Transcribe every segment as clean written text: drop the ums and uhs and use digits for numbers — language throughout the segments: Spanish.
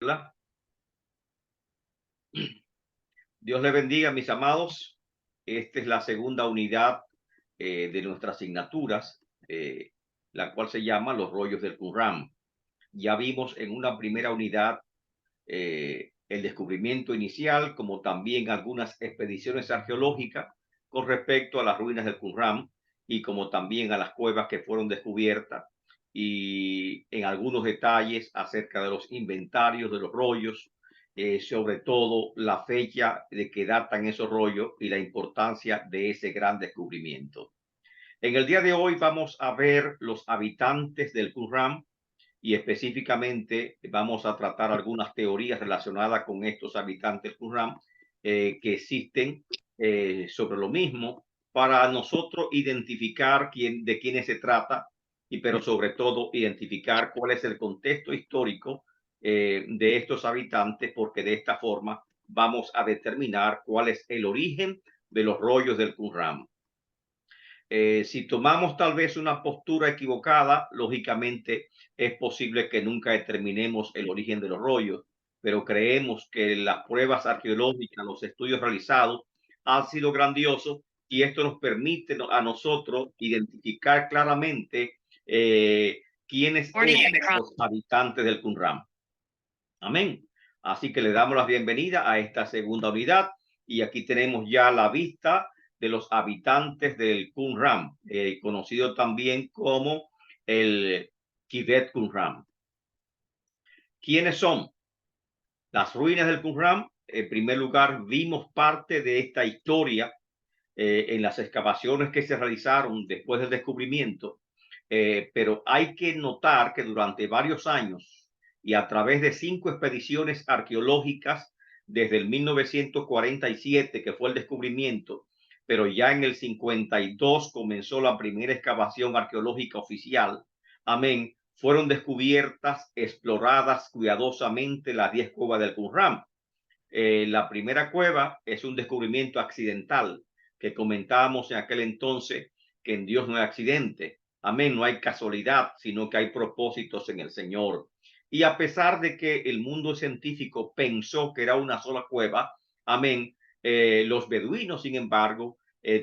Hola. Dios le bendiga, mis amados. Esta es la segunda unidad de nuestras asignaturas, la cual se llama Los rollos del Qumran. Ya vimos en una primera unidad el descubrimiento inicial, como también algunas expediciones arqueológicas con respecto a las ruinas del Qumran y como también a las cuevas que fueron descubiertas y en algunos detalles acerca de los inventarios de los rollos, sobre todo la fecha de que datan esos rollos y la importancia de ese gran descubrimiento. En el día de hoy vamos a ver los habitantes del Qumran y específicamente vamos a tratar algunas teorías relacionadas con estos habitantes del Qumran que existen sobre lo mismo para nosotros identificar de quiénes se trata y pero sobre todo identificar cuál es el contexto histórico de estos habitantes, porque de esta forma vamos a determinar cuál es el origen de los rollos del Qumran. Si tomamos tal vez una postura equivocada, lógicamente es posible que nunca determinemos el origen de los rollos, pero creemos que las pruebas arqueológicas, los estudios realizados han sido grandiosos y esto nos permite a nosotros identificar claramente quiénes eran los habitantes del Qumran. Amén. Así que le damos la bienvenida a esta segunda unidad y aquí tenemos ya la vista de los habitantes del Qumran, conocido también como el Tibet Qumran. ¿Quiénes son? Las ruinas del Qumran. En primer lugar, vimos parte de esta historia en las excavaciones que se realizaron después del descubrimiento, pero hay que notar que durante varios años y a través de 5 expediciones arqueológicas desde el 1947, que fue el descubrimiento, pero ya en el 52 comenzó la primera excavación arqueológica oficial. Amén. Fueron descubiertas, exploradas cuidadosamente las 10 cuevas del Qumran. La primera cueva es un descubrimiento accidental que comentábamos en aquel entonces, que en Dios no hay accidente. Amén, no hay casualidad, sino que hay propósitos en el Señor. Y a pesar de que el mundo científico pensó que era una sola cueva, amén, los beduinos, sin embargo,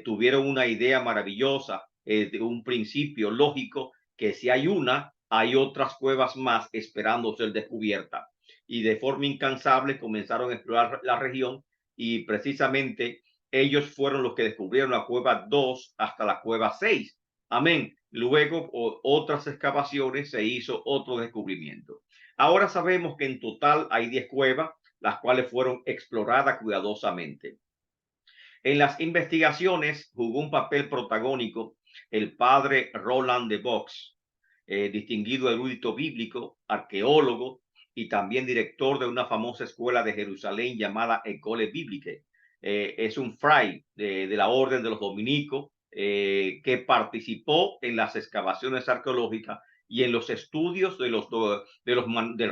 tuvieron una idea maravillosa, de un principio lógico, que si hay una, hay otras cuevas más esperando ser descubiertas. Y de forma incansable comenzaron a explorar la región y precisamente ellos fueron los que descubrieron la cueva 2 hasta la cueva 6. Amén. Luego, otras excavaciones, se hizo otro descubrimiento. Ahora sabemos que en total hay 10 cuevas, las cuales fueron exploradas cuidadosamente. En las investigaciones jugó un papel protagónico el padre Roland de Vaux, distinguido erudito bíblico, arqueólogo y también director de una famosa escuela de Jerusalén llamada École Biblique. Es un fray de la orden de los dominicos que participó en las excavaciones arqueológicas y en los estudios del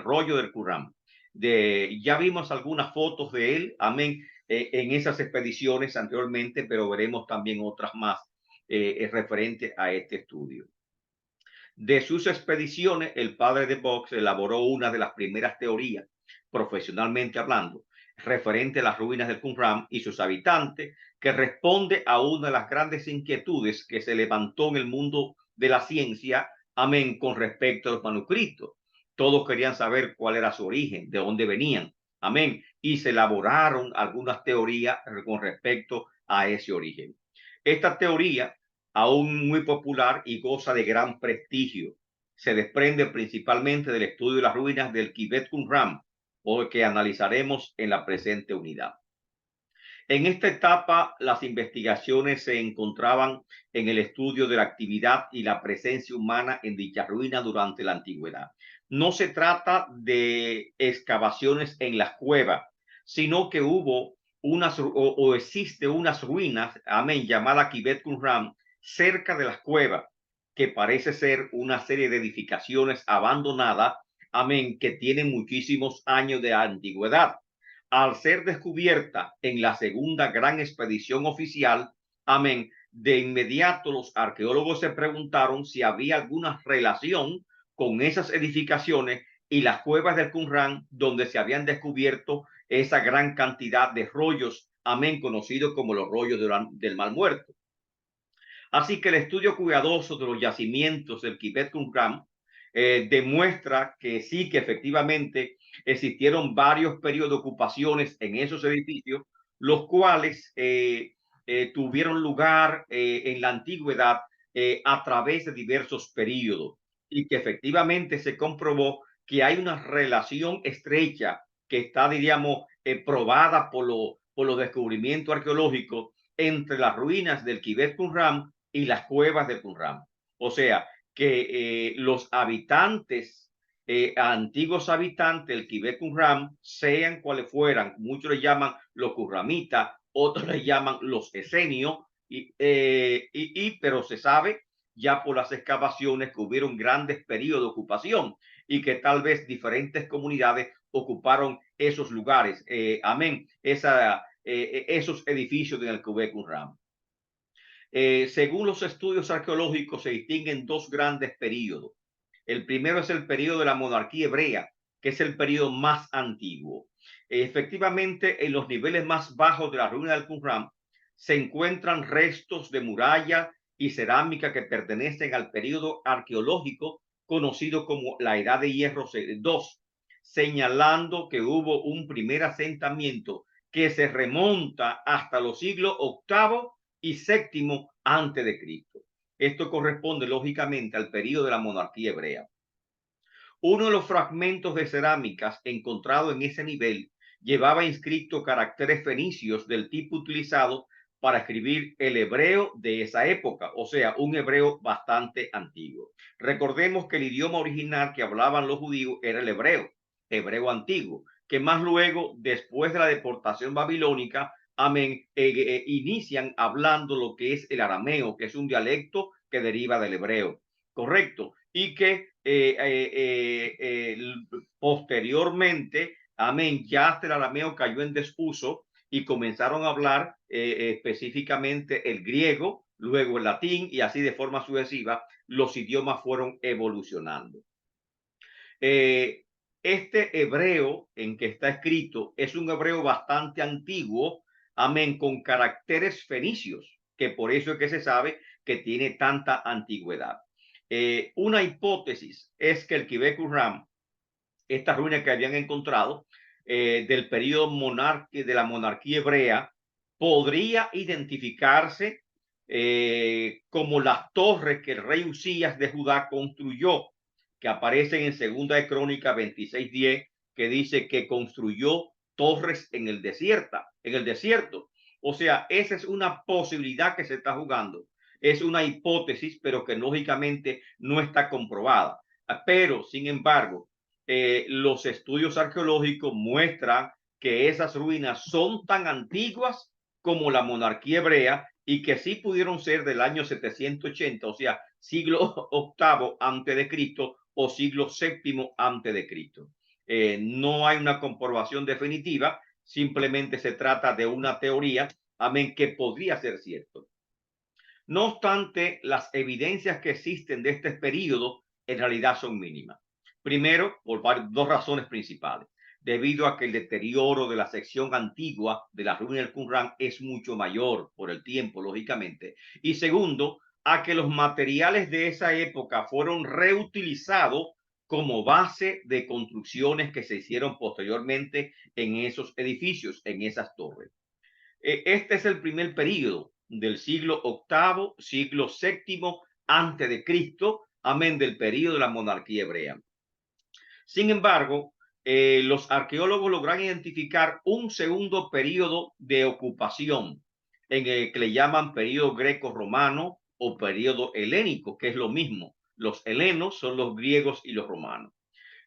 rollo del Qumran. Ya vimos algunas fotos de él, amén, en esas expediciones anteriormente, pero veremos también otras más referente a este estudio. De sus expediciones, el padre de Vaux elaboró una de las primeras teorías, profesionalmente hablando, referente a las ruinas del Qumran y sus habitantes, que responde a una de las grandes inquietudes que se levantó en el mundo de la ciencia, amén, con respecto a los manuscritos. Todos querían saber cuál era su origen, de dónde venían, amén, y se elaboraron algunas teorías con respecto a ese origen. Esta teoría, aún muy popular y goza de gran prestigio, se desprende principalmente del estudio de las ruinas del Tibet Qumran, que analizaremos en la presente unidad. En esta etapa, las investigaciones se encontraban en el estudio de la actividad y la presencia humana en dicha ruina durante la antigüedad. No se trata de excavaciones en las cuevas, sino que hubo o existe unas ruinas, amén, llamadas Tibet Qumran, cerca de las cuevas, que parece ser una serie de edificaciones abandonadas, amén, que tienen muchísimos años de antigüedad. Al ser descubierta en la segunda gran expedición oficial, amén, de inmediato los arqueólogos se preguntaron si había alguna relación con esas edificaciones y las cuevas del Qumran, donde se habían descubierto esa gran cantidad de rollos, amén, conocidos como los rollos del Mar Muerto. Así que el estudio cuidadoso de los yacimientos del Kibet Qumran demuestra que sí, que efectivamente existieron varios periodos de ocupaciones en esos edificios, los cuales tuvieron lugar en la antigüedad a través de diversos periodos, y que efectivamente se comprobó que hay una relación estrecha que está, diríamos, probada por los descubrimientos arqueológicos entre las ruinas del Kibet Qumran y las cuevas del Qumran. O sea, que los habitantes, antiguos habitantes del Kibet Qumran, sean cuales fueran, muchos les llaman los qumramitas, otros les llaman los esenios, pero se sabe ya por las excavaciones que hubieron grandes periodos de ocupación y que tal vez diferentes comunidades ocuparon esos lugares, amén, esos edificios del Kibet Qumran. Según los estudios arqueológicos, se distinguen dos grandes periodos. El primero es el periodo de la monarquía hebrea, que es el periodo más antiguo. Efectivamente, en los niveles más bajos de la ruina del Qumran se encuentran restos de muralla y cerámica que pertenecen al periodo arqueológico conocido como la Edad de Hierro II, señalando que hubo un primer asentamiento que se remonta hasta los siglos VIII y VII antes de Cristo. Esto corresponde lógicamente al periodo de la monarquía hebrea. Uno de los fragmentos de cerámicas encontrado en ese nivel llevaba inscrito caracteres fenicios del tipo utilizado para escribir el hebreo de esa época, o sea, un hebreo bastante antiguo. Recordemos que el idioma original que hablaban los judíos era el hebreo antiguo, que más luego, después de la deportación babilónica, amén, inician hablando lo que es el arameo, que es un dialecto que deriva del hebreo, correcto, y que posteriormente, amén, ya hasta el arameo cayó en desuso y comenzaron a hablar específicamente el griego, luego el latín, y así de forma sucesiva los idiomas fueron evolucionando. Este hebreo en que está escrito es un hebreo bastante antiguo, amén, con caracteres fenicios, que por eso es que se sabe que tiene tanta antigüedad. Una hipótesis es que el Kibet Qumran, estas ruinas que habían encontrado del periodo de la monarquía hebrea, podría identificarse como las torres que el rey Usías de Judá construyó, que aparecen en Segunda de Crónicas 26:10, que dice que construyó torres en el desierto. O sea, esa es una posibilidad que se está jugando. Es una hipótesis, pero que lógicamente no está comprobada. Pero, sin embargo, los estudios arqueológicos muestran que esas ruinas son tan antiguas como la monarquía hebrea y que sí pudieron ser del año 780, o sea, siglo VIII antes de Cristo o siglo VII antes de Cristo. No hay una comprobación definitiva, simplemente se trata de una teoría, amén, que podría ser cierto. No obstante, las evidencias que existen de este periodo en realidad son mínimas. Primero, por dos razones principales. Debido a que el deterioro de la sección antigua de la ruina del Qumran es mucho mayor por el tiempo, lógicamente. Y segundo, a que los materiales de esa época fueron reutilizados como base de construcciones que se hicieron posteriormente en esos edificios, en esas torres. Este es el primer periodo del siglo VIII, siglo VII antes de Cristo, amén, del periodo de la monarquía hebrea. Sin embargo, los arqueólogos logran identificar un segundo periodo de ocupación en el que le llaman periodo greco-romano o periodo helénico, que es lo mismo. Los helenos son los griegos y los romanos.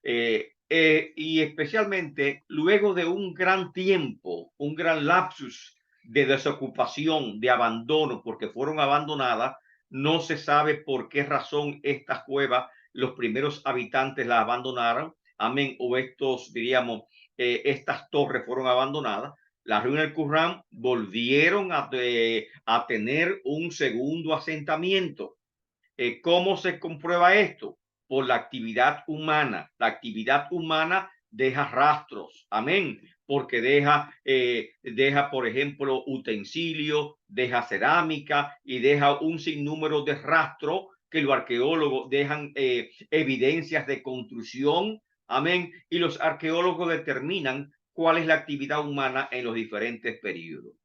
Y especialmente luego de un gran tiempo, un gran lapsus de desocupación, de abandono, porque fueron abandonadas, no se sabe por qué razón estas cuevas, los primeros habitantes las abandonaron, amén, o estos, diríamos, estas torres fueron abandonadas. Las ruinas del Qumran volvieron a tener un segundo asentamiento. ¿Cómo se comprueba esto? por la actividad humana. La actividad humana deja rastros, amén, porque deja, por ejemplo, utensilios, deja cerámica y deja un sinnúmero de rastros que los arqueólogos dejan evidencias de construcción, amén, y los arqueólogos determinan cuál es la actividad humana en los diferentes periodos.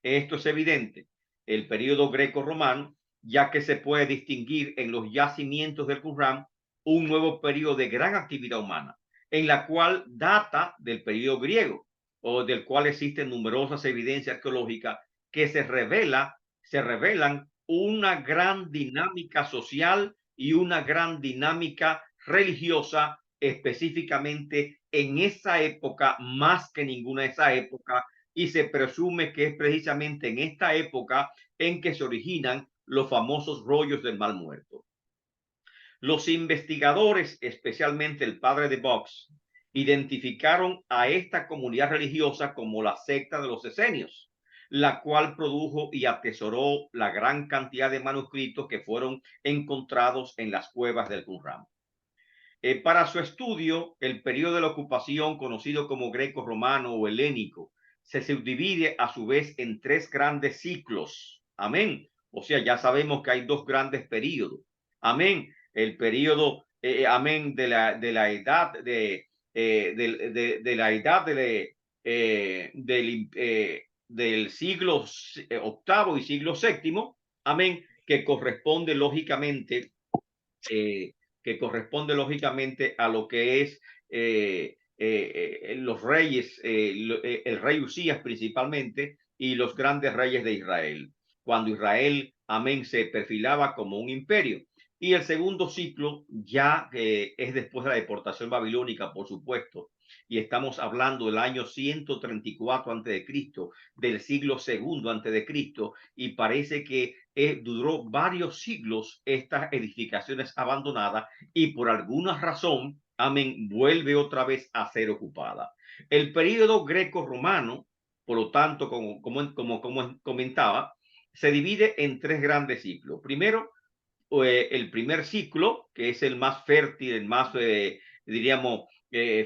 Esto es evidente, el periodo greco-romano, ya que se puede distinguir en los yacimientos del Qumran un nuevo periodo de gran actividad humana, en la cual data del periodo griego, o del cual existen numerosas evidencias arqueológicas que se revelan una gran dinámica social y una gran dinámica religiosa, específicamente en esa época, más que ninguna de esa época, y se presume que es precisamente en esta época en que se originan los famosos rollos del Mar Muerto. Los investigadores, especialmente el padre de Box, identificaron a esta comunidad religiosa como la secta de los esenios, la cual produjo y atesoró la gran cantidad de manuscritos que fueron encontrados en las cuevas del Qumran. Para su estudio, el periodo de la ocupación, conocido como greco-romano o helénico, se subdivide a su vez en tres grandes ciclos. Amén. O sea, ya sabemos que hay dos grandes periodos. Amén. El periodo, amén, de la edad del siglo octavo y siglo séptimo. Amén. Que corresponde lógicamente a lo que es los reyes, el rey Usías principalmente, y los grandes reyes de Israel, cuando Israel, amén, se perfilaba como un imperio. Y el segundo ciclo ya es después de la deportación babilónica, por supuesto, y estamos hablando del año 134 a.C., del siglo segundo a.C., y parece que duró varios siglos estas edificaciones abandonadas y por alguna razón, amén, vuelve otra vez a ser ocupada. El periodo greco-romano, por lo tanto, como comentaba, se divide en tres grandes ciclos. Primero, el primer ciclo, que es el más fértil, el más, diríamos,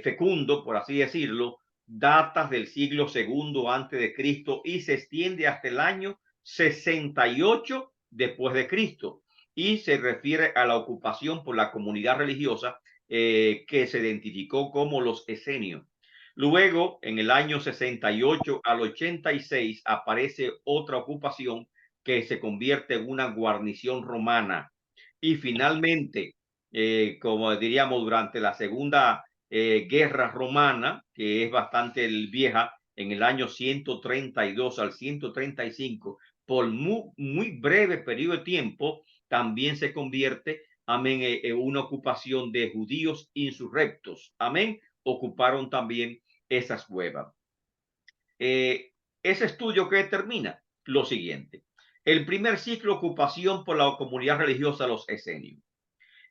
fecundo, por así decirlo, data del siglo segundo antes de Cristo y se extiende hasta el año 68 después de Cristo, y se refiere a la ocupación por la comunidad religiosa que se identificó como los esenios. Luego, en el año 68 al 86, aparece otra ocupación que se convierte en una guarnición romana. Y finalmente, como diríamos, durante la Segunda Guerra Romana, que es bastante vieja, en el año 132 al 135, por muy breve periodo de tiempo, también se convierte, amén, en una ocupación de judíos insurrectos. Amén, ocuparon también esas cuevas. Ese estudio que determina lo siguiente: el primer ciclo, ocupación por la comunidad religiosa, los esenios.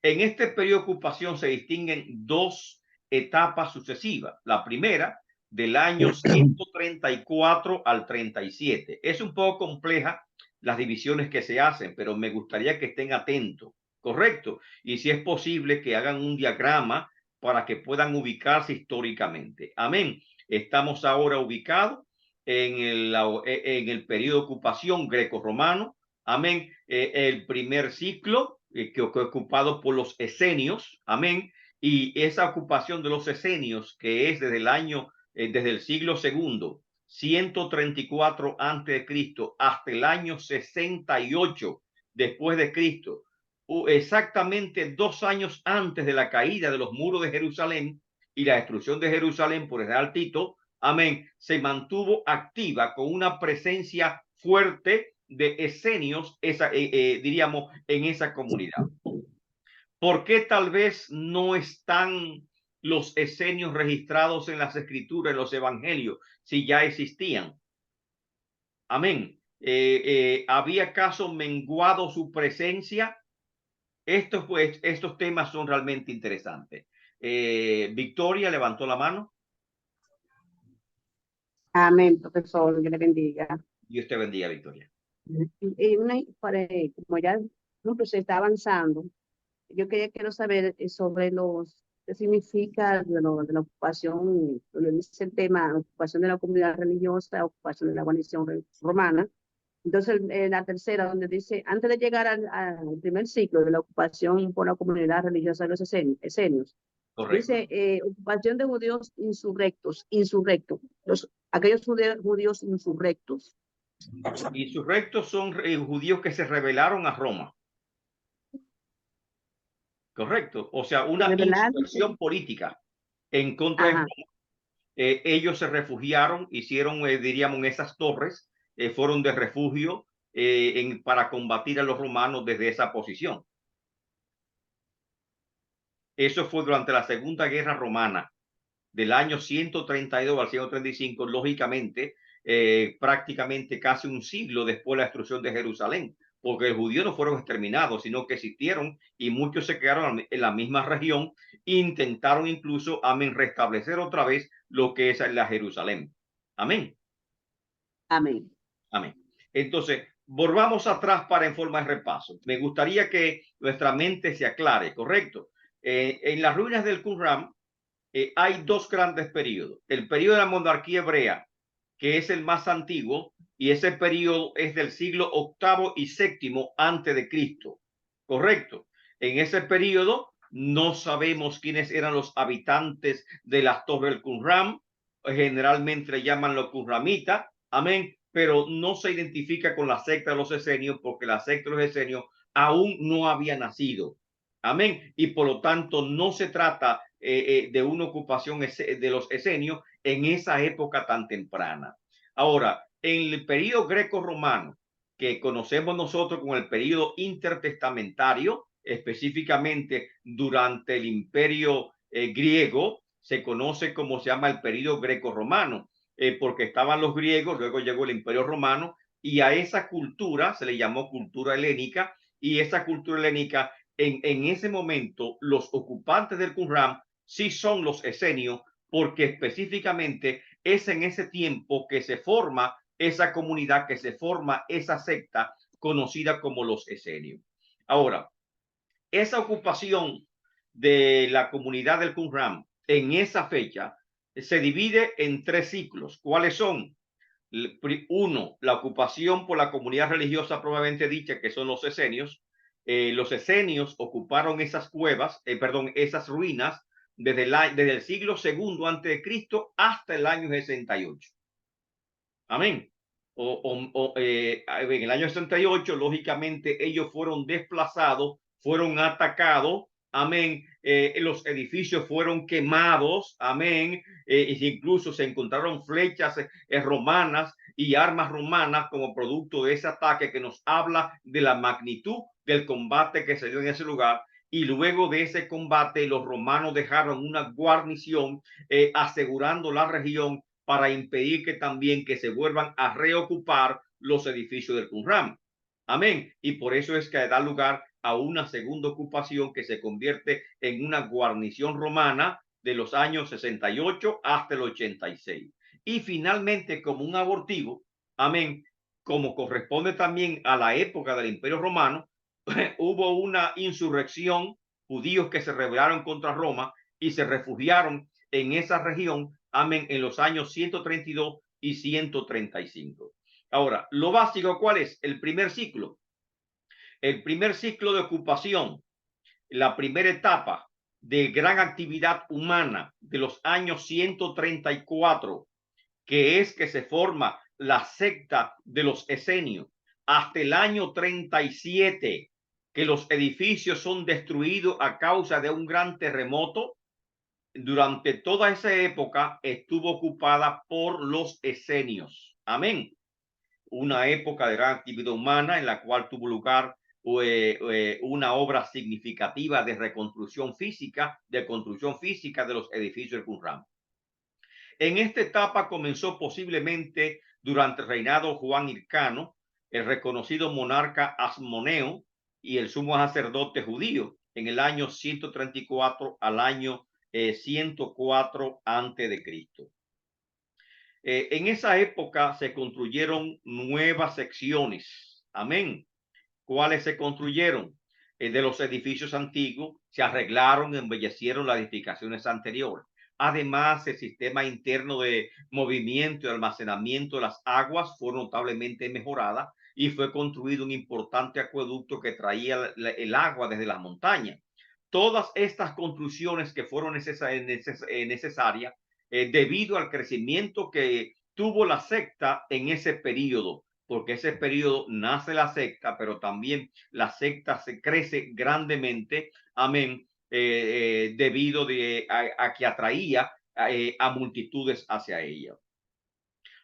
En este periodo de ocupación se distinguen dos etapas sucesivas. La primera, del año 134 al 37. Es un poco compleja las divisiones que se hacen, pero me gustaría que estén atentos, ¿correcto? Y si es posible que hagan un diagrama para que puedan históricamente. Amén. Estamos ahora ubicados en el periodo de ocupación greco-romano. Amén. El primer ciclo que fue ocupado por los esenios. Amén. Y esa ocupación de los esenios, que es desde el siglo segundo, 134 antes de Cristo, hasta el año 68 después de Cristo, exactamente 2 años antes de la caída de los muros de Jerusalén y la destrucción de Jerusalén por el general Tito, amén, se mantuvo activa con una presencia fuerte de esenios, diríamos, en esa comunidad. ¿Por qué tal vez no están los esenios registrados en las escrituras, en los evangelios, si ya existían? Amén. ¿Había acaso menguado su presencia? Estos temas son realmente interesantes. Victoria levantó la mano. Amén, profesor, que le bendiga. Dios te bendiga, Victoria. Como ya se está avanzando, yo quiero saber sobre qué significa de la ocupación, donde dice el tema, ocupación de la comunidad religiosa, ocupación de la guarnición romana. Entonces, la tercera, donde dice, antes de llegar al primer ciclo de la ocupación por la comunidad religiosa de los esenios, Correcto. dice, ocupación de judíos insurrectos, aquellos judíos insurrectos. Insurrectos son judíos que se rebelaron a Roma. Correcto. O sea, una Rebelarse. insurrección política en contra de Ajá, Roma. Ellos se refugiaron, hicieron, diríamos, en esas torres, fueron de refugio para combatir a los romanos desde esa posición. Eso fue durante la Segunda Guerra Romana, del año 132 al 135, lógicamente, prácticamente casi un siglo después de la destrucción de Jerusalén, porque los judíos no fueron exterminados, sino que existieron y muchos se quedaron en la misma región e intentaron incluso, amén, restablecer otra vez lo que es la Jerusalén. Amén. amén. Amén. Entonces, volvamos atrás para en forma de repaso. Me gustaría que nuestra mente se aclare, ¿correcto? En las ruinas del Qumran hay dos grandes periodos. El periodo de la monarquía hebrea, que es el más antiguo, y ese periodo es del siglo VIII y VII antes de Cristo. Correcto. En ese periodo no sabemos quiénes eran los habitantes de las torres del Qumran. Generalmente le llaman los qumramitas. Amén. Pero no se identifica con la secta de los esenios porque la secta de los esenios aún no había nacido. Amén. Y por lo tanto no se trata de una ocupación de los esenios en esa época tan temprana. Ahora, en el periodo greco-romano, que conocemos nosotros como el periodo intertestamentario, específicamente durante el imperio griego, se conoce como se llama el periodo greco-romano, porque estaban los griegos, luego llegó el imperio romano, y a esa cultura se le llamó cultura helénica, y esa cultura helénica en ese momento los ocupantes del Qumran sí son los esenios, porque específicamente es en ese tiempo que se forma esa comunidad, que se forma esa secta conocida como los esenios. Ahora, esa ocupación de la comunidad del Qumran en esa fecha se divide en tres ciclos. ¿Cuáles son? Uno, la ocupación por la comunidad religiosa probablemente dicha, que son los esenios. Los esenios ocuparon esas cuevas, esas ruinas desde el siglo segundo antes de Cristo hasta el año 68. Amén. En el año 68, lógicamente, ellos fueron desplazados, fueron atacados. Amén. Los edificios fueron quemados. Amén. Incluso se encontraron flechas romanas y armas romanas como producto de ese ataque, que nos habla de la magnitud del combate que se dio en ese lugar. Y luego de ese combate, los romanos dejaron una guarnición asegurando la región para impedir que se vuelvan a reocupar los edificios del Qumran. Amén. Y por eso es que da lugar a una segunda ocupación que se convierte en una guarnición romana de los años 68 hasta el 86. Y finalmente, como un abortivo, amén, como corresponde también a la época del Imperio Romano, hubo una insurrección, judíos que se rebelaron contra Roma y se refugiaron en esa región, amén, en los años 132 y 135. Ahora, lo básico, ¿cuál es? El primer ciclo. El primer ciclo de ocupación, la primera etapa de gran actividad humana de los años 134, que es que se forma la secta de los esenios, hasta el año 37, que los edificios son destruidos a causa de un gran terremoto. Durante toda esa época estuvo ocupada por los esenios. Amén. Una época de gran actividad humana en la cual tuvo lugar una obra significativa de reconstrucción física, de construcción física de los edificios del Qumran. En esta etapa comenzó posiblemente durante el reinado de Juan Hircano, el reconocido monarca Asmoneo y el sumo sacerdote judío, en el año 134 al año 104 antes de Cristo. En esa época se construyeron nuevas secciones. Amén. ¿Cuáles se construyeron? de los edificios antiguos, se arreglaron, embellecieron las edificaciones anteriores. Además, el sistema interno de movimiento y almacenamiento de las aguas fue notablemente mejorada y fue construido un importante acueducto que traía el agua desde las montañas. Todas estas construcciones que fueron necesarias debido al crecimiento que tuvo la secta en ese periodo, porque ese periodo nace la secta, pero también la secta se crece grandemente, amén, debido a que atraía a multitudes hacia ella.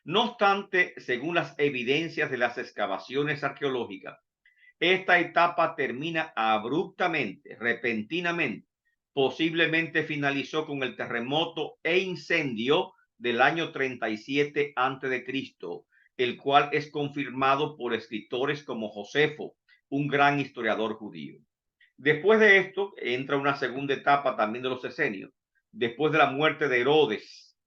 No obstante, según las evidencias de las excavaciones arqueológicas, esta etapa termina abruptamente, repentinamente. Posiblemente finalizó con el terremoto e incendio del año 37 a.C., el cual es confirmado por escritores como Josefo, un gran historiador judío. Después de esto, entra una segunda etapa también de los esenios. Después de la muerte de Herodes,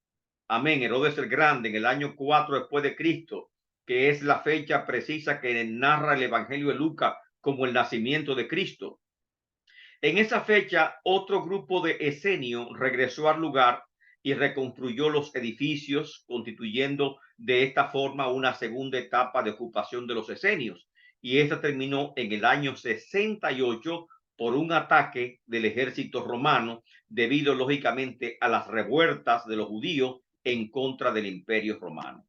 amén, Herodes el Grande, en el año 4 después de Cristo, que es la fecha precisa que narra el Evangelio de Lucas como el nacimiento de Cristo. En esa fecha, otro grupo de esenios regresó al lugar y reconstruyó los edificios, constituyendo de esta forma una segunda etapa de ocupación de los esenios. Y esta terminó en el año 68 por un ataque del ejército romano, debido lógicamente a las revueltas de los judíos en contra del Imperio Romano.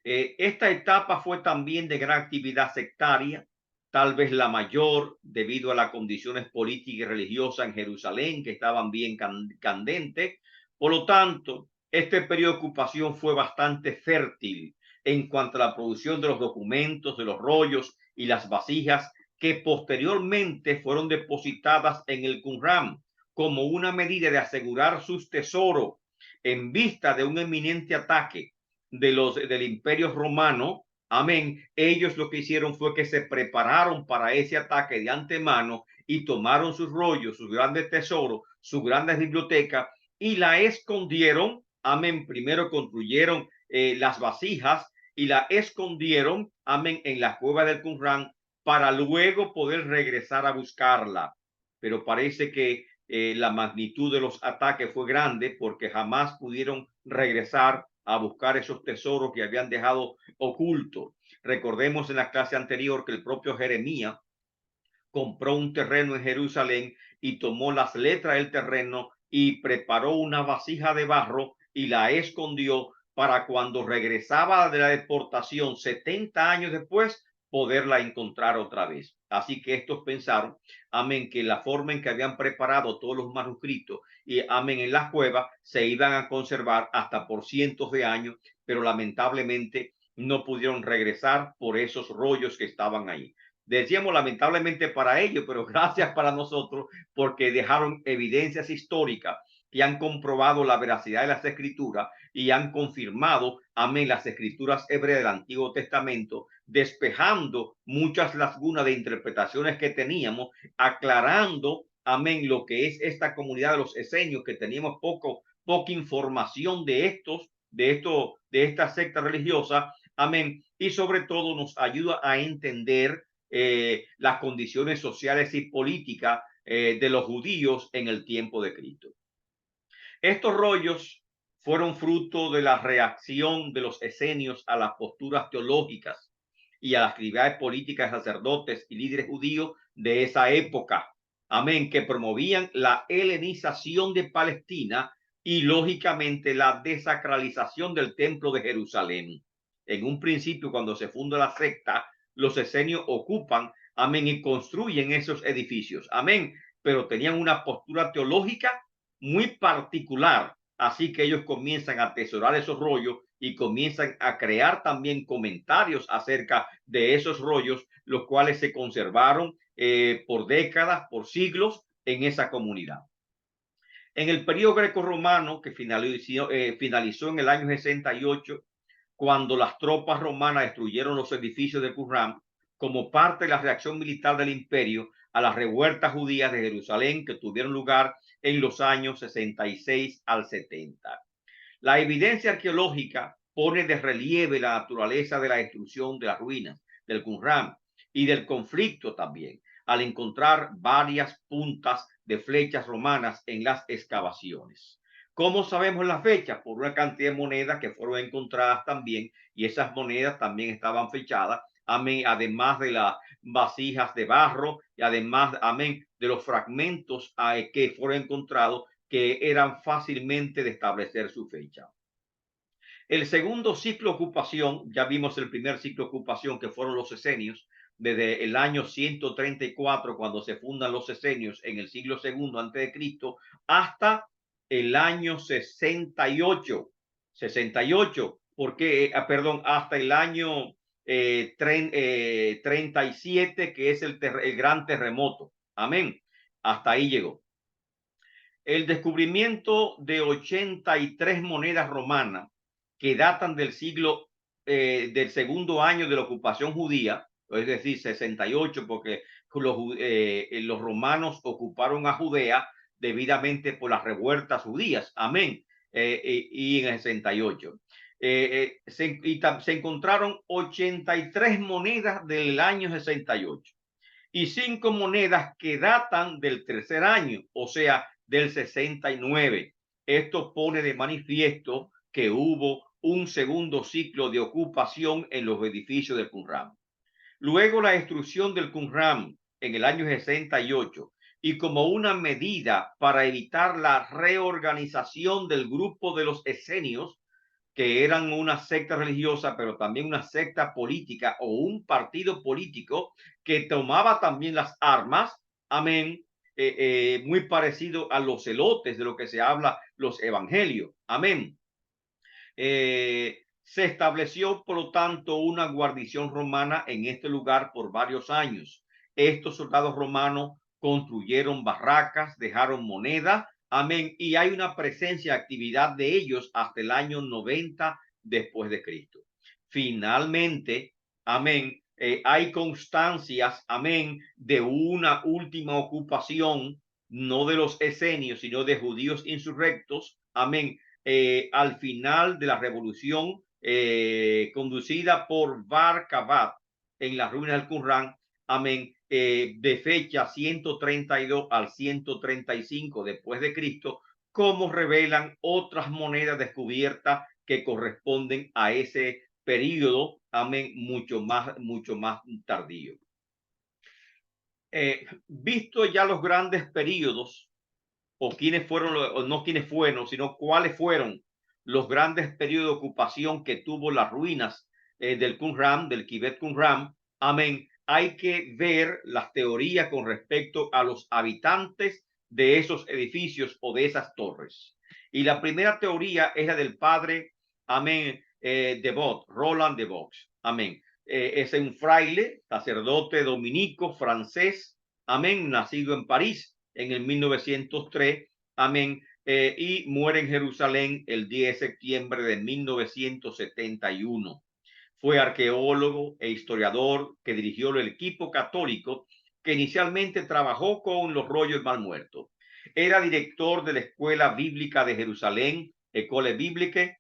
Esta etapa fue también de gran actividad sectaria, tal vez la mayor debido a las condiciones políticas y religiosas en Jerusalén, que estaban bien candentes. Por lo tanto, este periodo de ocupación fue bastante fértil en cuanto a la producción de los documentos, de los rollos y las vasijas que posteriormente fueron depositadas en el Qumran como una medida de asegurar sus tesoros en vista de un inminente ataque del Imperio Romano. Amén. Ellos lo que hicieron fue que se prepararon para ese ataque de antemano y tomaron sus rollos, sus grandes tesoros, sus grandes bibliotecas y la escondieron. Amén. Primero construyeron las vasijas y la escondieron, amén, en la cueva del Qumran para luego poder regresar a buscarla. Pero parece que la magnitud de los ataques fue grande porque jamás pudieron regresar a buscar esos tesoros que habían dejado ocultos. Recordemos en la clase anterior que el propio Jeremías compró un terreno en Jerusalén y tomó las letras del terreno y preparó una vasija de barro y la escondió para cuando regresaba de la deportación 70 años después poderla encontrar otra vez. Así que estos pensaron, amén, que la forma en que habían preparado todos los manuscritos y amén en las cuevas se iban a conservar hasta por cientos de años, pero lamentablemente no pudieron regresar por esos rollos que estaban ahí. Decíamos lamentablemente para ellos, pero gracias para nosotros porque dejaron evidencias históricas que han comprobado la veracidad de las escrituras y han confirmado, amén, las escrituras hebreas del Antiguo Testamento, despejando muchas lagunas de interpretaciones que teníamos, aclarando, amén, lo que es esta comunidad de los esenios, que teníamos poca información de esta secta religiosa, amén, y sobre todo nos ayuda a entender las condiciones sociales y políticas de los judíos en el tiempo de Cristo. Estos rollos fueron fruto de la reacción de los esenios a las posturas teológicas y a las actividades políticas de sacerdotes y líderes judíos de esa época, amén, que promovían la helenización de Palestina y lógicamente la desacralización del templo de Jerusalén. En un principio, cuando se funda la secta, los esenios ocupan, amén, y construyen esos edificios, amén, pero tenían una postura teológica muy particular, así que ellos comienzan a atesorar esos rollos y comienzan a crear también comentarios acerca de esos rollos, los cuales se conservaron por décadas, por siglos en esa comunidad. En el periodo greco-romano que finalizó en el año 68, cuando las tropas romanas destruyeron los edificios de Qumran como parte de la reacción militar del imperio a las revueltas judías de Jerusalén que tuvieron lugar en los años 66 al 70. La evidencia arqueológica pone de relieve la naturaleza de la destrucción de las ruinas del Qumran y del conflicto también. al encontrar varias puntas de flechas romanas en las excavaciones. ¿Cómo sabemos la fecha? Por una cantidad de monedas que fueron encontradas también, y esas monedas también estaban fechadas, amén, además de las vasijas de barro y además, amén, de los fragmentos que fueron encontrados que eran fácilmente de establecer su fecha. El segundo ciclo de ocupación, ya vimos el primer ciclo de ocupación que fueron los esenios, desde el año 134, cuando se fundan los esenios en el siglo segundo antes de Cristo, hasta el año 68, porque, perdón, hasta el año 37, que es el gran terremoto. Amén. Hasta ahí llegó. El descubrimiento de 83 monedas romanas que datan del siglo del segundo año de la ocupación judía, es decir, 68, porque los romanos ocuparon a Judea debidamente por las revueltas judías. Amén. Y en el 68. Se encontraron 83 monedas del año 68 y 5 monedas que datan del tercer año, o sea, del 69. Esto pone de manifiesto que hubo un segundo ciclo de ocupación en los edificios del Qumran. Luego la destrucción del Qumran en el año 68, y como una medida para evitar la reorganización del grupo de los esenios, que eran una secta religiosa, pero también una secta política o un partido político que tomaba también las armas, amén, muy parecido a los celotes de lo que se habla los evangelios, amén. Se estableció, por lo tanto, una guarnición romana en este lugar por varios años. Estos soldados romanos construyeron barracas, dejaron monedas, amén, y hay una presencia, actividad de ellos hasta el año 90 después de Cristo. Finalmente, amén, hay constancias, amén, de una última ocupación, no de los esenios, sino de judíos insurrectos, amén, al final de la revolución conducida por Bar Kabat en las ruinas del Qumran, amén, de fecha 132 al 135 después de Cristo, como revelan otras monedas descubiertas que corresponden a ese periodo, amén, mucho más tardío. Visto ya los grandes periodos, o quiénes fueron, o no quiénes fueron, sino cuáles fueron los grandes periodos de ocupación que tuvo las ruinas del Qumran, del Kibbutz Qumran, amén, hay que ver las teorías con respecto a los habitantes de esos edificios o de esas torres. Y la primera teoría es la del padre, amén, de Vaux, Roland de Vaux, amén. Es un fraile, sacerdote dominico francés, amén, nacido en París en el 1903, amén, y muere en Jerusalén el 10 de septiembre de 1971. Fue arqueólogo e historiador que dirigió el equipo católico que inicialmente trabajó con los rollos mal muertos. Era director de la Escuela Bíblica de Jerusalén, École Biblique,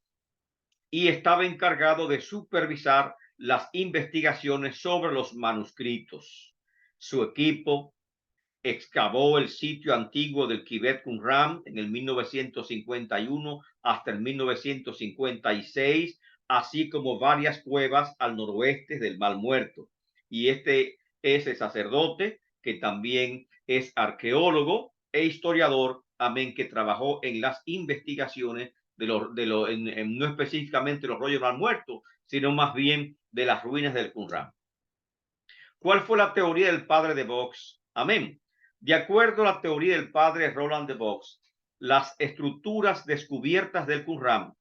y estaba encargado de supervisar las investigaciones sobre los manuscritos. Su equipo excavó el sitio antiguo del Kibbutz Qumran en el 1951 hasta el 1956, así como varias cuevas al noroeste del Mar Muerto. Y este es el sacerdote que también es arqueólogo e historiador, amén, que trabajó en las investigaciones no específicamente los rollos del Mar Muerto, sino más bien de las ruinas del Qumran. ¿Cuál fue la teoría del padre de Vaux? Amén. De acuerdo a la teoría del padre Roland de Vaux, las estructuras descubiertas del Qumran,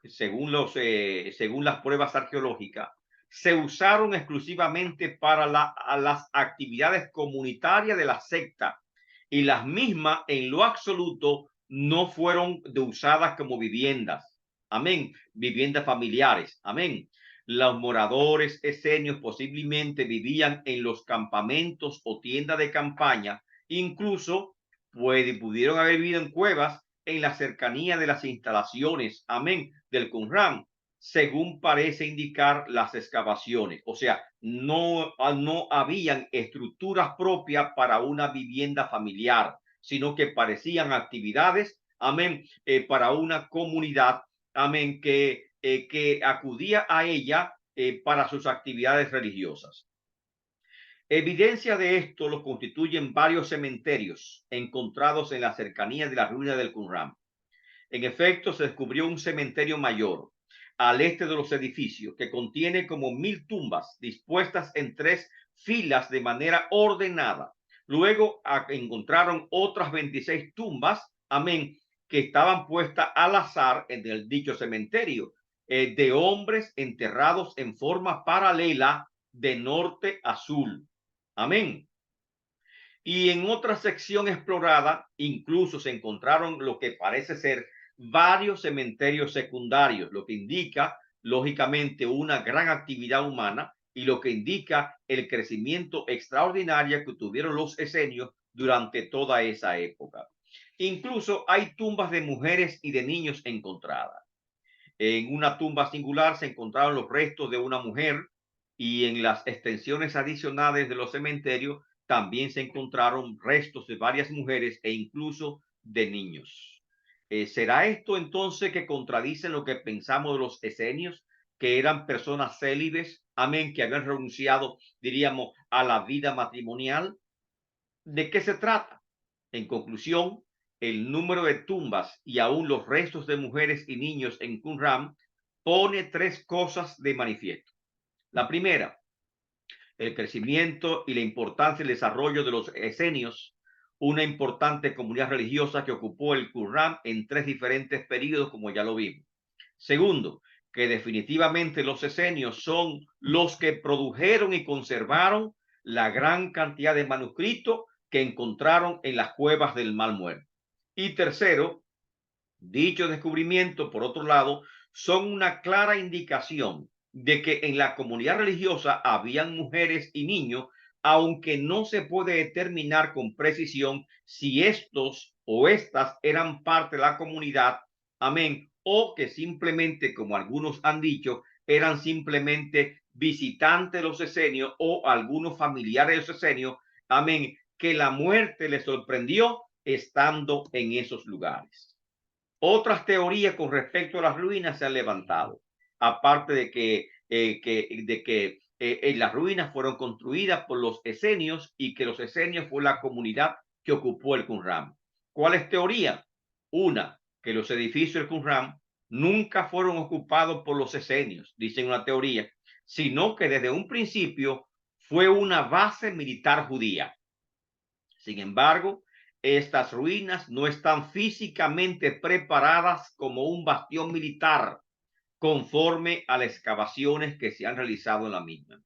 según las pruebas arqueológicas, se usaron exclusivamente para las actividades comunitarias de la secta, y las mismas en lo absoluto no fueron usadas como viviendas. Amén. Viviendas familiares. Amén. Los moradores esenios posiblemente vivían en los campamentos o tiendas de campaña, incluso pudieron haber vivido en cuevas en la cercanía de las instalaciones, amén, del Qumran. según parece indicar las excavaciones. O sea, no habían estructuras propias para una vivienda familiar, sino que parecían actividades, amén, para una comunidad, amén, que acudía a ella para sus actividades religiosas. Evidencia de esto lo constituyen varios cementerios encontrados en la cercanía de la ruina del Qumran. En efecto, se descubrió un cementerio mayor al este de los edificios que contiene como 1000 tumbas dispuestas en 3 filas de manera ordenada. Luego encontraron otras 26 tumbas, amén, que estaban puestas al azar en el dicho cementerio, de hombres enterrados en forma paralela de norte a sur. Amén. Y en otra sección explorada, incluso se encontraron lo que parece ser varios cementerios secundarios, lo que indica, lógicamente, una gran actividad humana y lo que indica el crecimiento extraordinario que tuvieron los esenios durante toda esa época. Incluso hay tumbas de mujeres y de niños encontradas. En una tumba singular se encontraron los restos de una mujer y en las extensiones adicionales de los cementerios también se encontraron restos de varias mujeres e incluso de niños. ¿Será esto entonces que contradice lo que pensamos de los esenios, que eran personas célibes, amén, que habían renunciado, diríamos, a la vida matrimonial? ¿De qué se trata? En conclusión, el número de tumbas y aún los restos de mujeres y niños en Qumran pone 3 cosas de manifiesto. La primera, el crecimiento y la importancia del desarrollo de los esenios, una importante comunidad religiosa que ocupó el Qumran en 3 diferentes periodos, como ya lo vimos. Segundo, que definitivamente los esenios son los que produjeron y conservaron la gran cantidad de manuscritos que encontraron en las cuevas del Mar Muerto. Y tercero, dicho descubrimiento, por otro lado, son una clara indicación de que en la comunidad religiosa habían mujeres y niños, aunque no se puede determinar con precisión si estos o estas eran parte de la comunidad, amén, o que simplemente, como algunos han dicho, eran simplemente visitantes de los esenios o algunos familiares de los esenios, amén, que la muerte les sorprendió estando en esos lugares. Otras teorías con respecto a las ruinas se han levantado, aparte de que las ruinas fueron construidas por los esenios y que los esenios fue la comunidad que ocupó el Qumran. ¿Cuál es teoría? Una, que los edificios del Qumran nunca fueron ocupados por los esenios, dicen una teoría, sino que desde un principio fue una base militar judía. Sin embargo, estas ruinas no están físicamente preparadas como un bastión militar conforme a las excavaciones que se han realizado en la misma.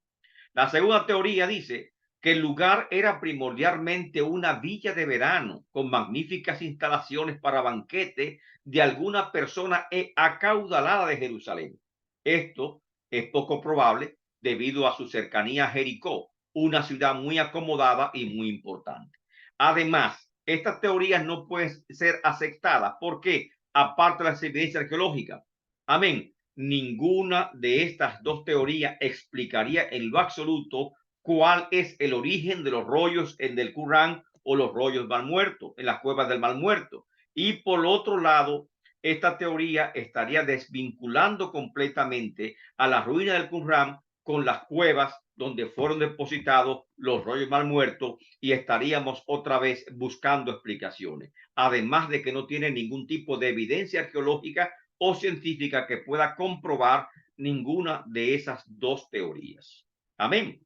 La segunda teoría dice que el lugar era primordialmente una villa de verano con magníficas instalaciones para banquete de alguna persona acaudalada de Jerusalén. Esto es poco probable debido a su cercanía a Jericó, una ciudad muy acomodada y muy importante. Además, estas teorías no pueden ser aceptadas porque, aparte de las evidencias arqueológicas, amén, ninguna de estas dos teorías explicaría en lo absoluto cuál es el origen de los rollos en el Qumran o los rollos del Mar Muerto, en las cuevas del Mar Muerto. Y por otro lado, esta teoría estaría desvinculando completamente a la ruina del Qumran con las cuevas donde fueron depositados los rollos del Mar Muerto y estaríamos otra vez buscando explicaciones. Además de que no tiene ningún tipo de evidencia arqueológica o científica que pueda comprobar ninguna de esas dos teorías. Amén.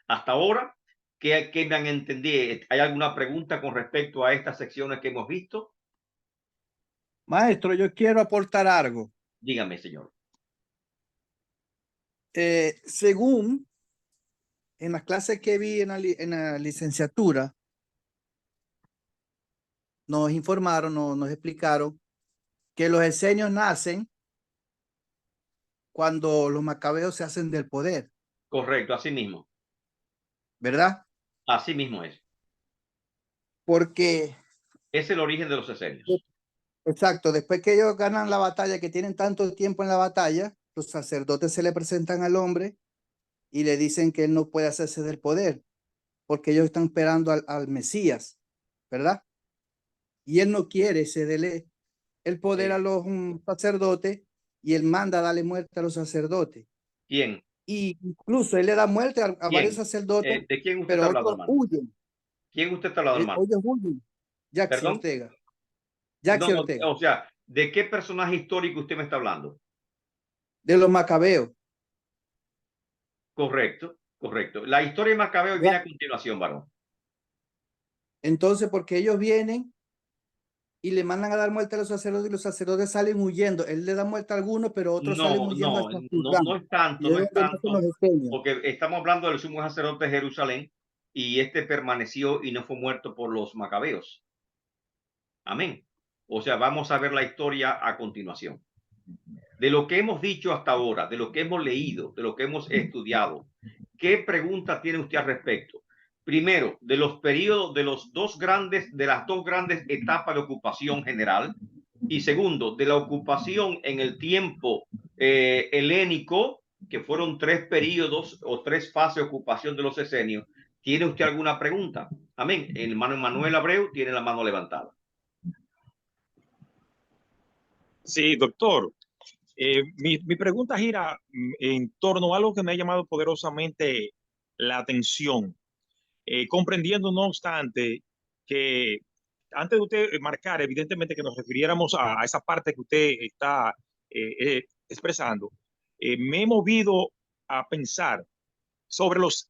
Hasta ahora, ¿qué me han entendido? ¿Hay alguna pregunta con respecto a estas secciones que hemos visto? Maestro, yo quiero aportar algo. Dígame, señor. Según en las clases que vi en la licenciatura, nos informaron, nos explicaron que los esenios nacen cuando los macabeos se hacen del poder. Correcto, así mismo. ¿Verdad? Así mismo es. Porque Es el origen de los esenios. exacto, después que ellos ganan la batalla, que tienen tanto tiempo en la batalla, los sacerdotes se le presentan al hombre y le dicen que él no puede hacerse del poder, porque ellos están esperando al Mesías, ¿verdad? Y él no quiere cederle el poder a los sacerdotes, y él manda darle muerte a los sacerdotes. ¿Quién? Y incluso él le da muerte a varios sacerdotes, ¿De quién usted pero está hablando, otros hermano? huyen. ¿Quién usted está hablando, hermano? Ellos huyen. Jaxi ¿Perdón? Ortega. No, Jaxi Ortega. o sea, ¿de qué personaje histórico usted me está hablando? De los macabeos. Correcto, correcto. La historia de Macabeo viene a continuación, varón. Entonces, porque ellos vienen y le mandan a dar muerte a los sacerdotes, y los sacerdotes salen huyendo. Él le da muerte a algunos, pero otros salen huyendo hacia Qumran. No es tanto, Y es donde nacen los esenios. porque estamos hablando del sumo sacerdote de Jerusalén y este permaneció y no fue muerto por los macabeos. Amén. O sea, vamos a ver la historia a continuación. De lo que hemos dicho hasta ahora, de lo que hemos leído, de lo que hemos estudiado, ¿qué pregunta tiene usted al respecto? Primero, de los periodos, de las dos grandes etapas de ocupación general. Y segundo, de la ocupación en el tiempo helénico, que fueron 3 periodos o 3 fases de ocupación de los esenios. ¿Tiene usted alguna pregunta? Amén. El hermano Manuel Abreu tiene la mano levantada. Sí, doctor. Mi pregunta gira en torno a algo que me ha llamado poderosamente la atención, comprendiendo, no obstante, que antes de usted marcar, evidentemente, que nos refiriéramos a esa parte que usted está expresando, me he movido a pensar sobre los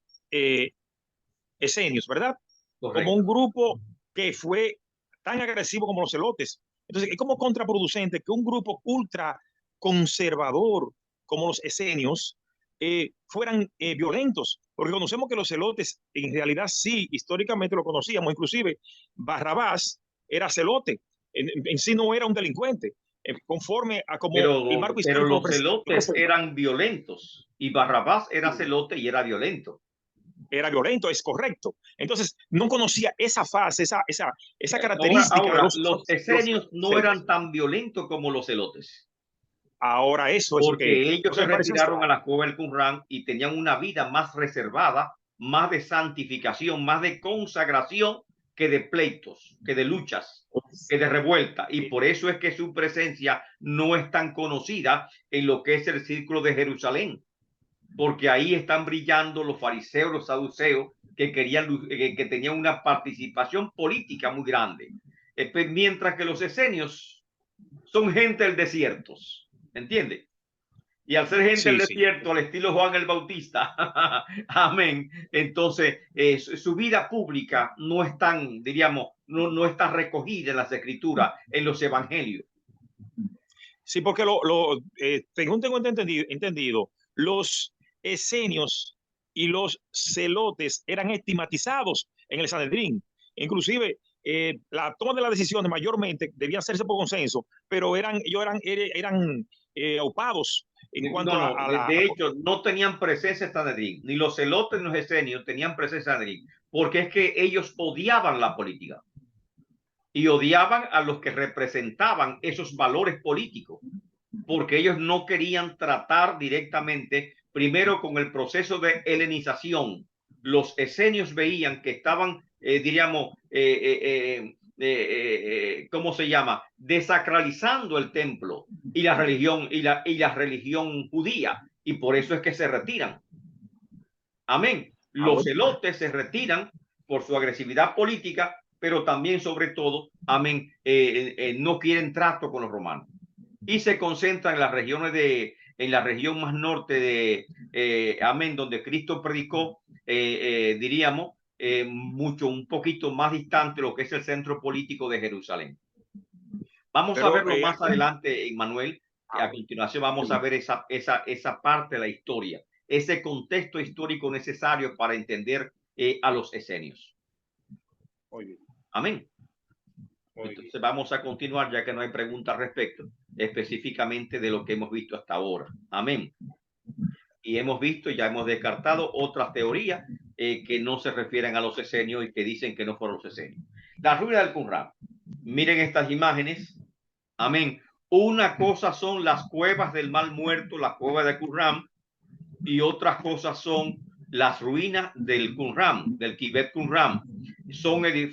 esenios, ¿verdad? Correcto. Como un grupo que fue tan agresivo como los celotes. Entonces, es como contraproducente que un grupo ultra conservador como los esenios fueran violentos, porque conocemos que los celotes en realidad sí, históricamente lo conocíamos, inclusive Barrabás era celote, en sí no era un delincuente, conforme a como el marco pero histórico. los celotes eran violentos y Barrabás era celote y era violento. Era violento, es correcto. Entonces, no conocía esa fase, esa característica. Ahora, los esenios no eran tan violentos como los celotes. Ahora eso es porque ellos se me parece retiraron a la cueva del Qumran y tenían una vida más reservada, más de santificación, más de consagración que de pleitos, que de luchas, que de revuelta. Y por eso es que su presencia no es tan conocida en lo que es el círculo de Jerusalén, porque ahí están brillando los fariseos, los saduceos, que tenían una participación política muy grande. Mientras que los esenios son gente del desierto, ¿entiende? Y al ser gente del desierto, al estilo Juan el Bautista, amén, entonces su vida pública no es tan, diríamos, no está recogida en las escrituras, en los evangelios. Sí, porque según tengo entendido, los esenios y los celotes eran estigmatizados en el Sanedrín. Inclusive, la toma de las decisiones mayormente debía hacerse por consenso, pero ellos eran aupados en cuanto de hecho, no tenían presencia en Sanedrín, ni los celotes ni los esenios tenían presencia en Sanedrín, porque es que ellos odiaban la política y odiaban a los que representaban esos valores políticos, porque ellos no querían tratar directamente, primero con el proceso de helenización. Los esenios veían que estaban, diríamos, ¿cómo se llama? Desacralizando el templo y la religión y la religión judía, y por eso es que se retiran. Amén. Los celotes se retiran por su agresividad política, pero también, sobre todo, amén, no quieren trato con los romanos y se concentran en las regiones en la región más norte de amén, donde Cristo predicó, diríamos, un poquito más distante, lo que es el centro político de Jerusalén. Vamos a verlo más adelante, Emmanuel. A continuación vamos a ver esa parte de la historia, ese contexto histórico necesario para entender a los esenios. Amén. Entonces vamos a continuar, ya que no hay pregunta al respecto, específicamente de lo que hemos visto hasta ahora. Amén. Y hemos visto, ya hemos descartado otras teorías que no se refieren a los esenios y que dicen que no fueron los esenios. La ruina del Qumran. Miren estas imágenes. Amén. Una cosa son las cuevas del Mar Muerto, la cueva de Qumran, y otras cosas son las ruinas del Qumran, del Kibet Qumran.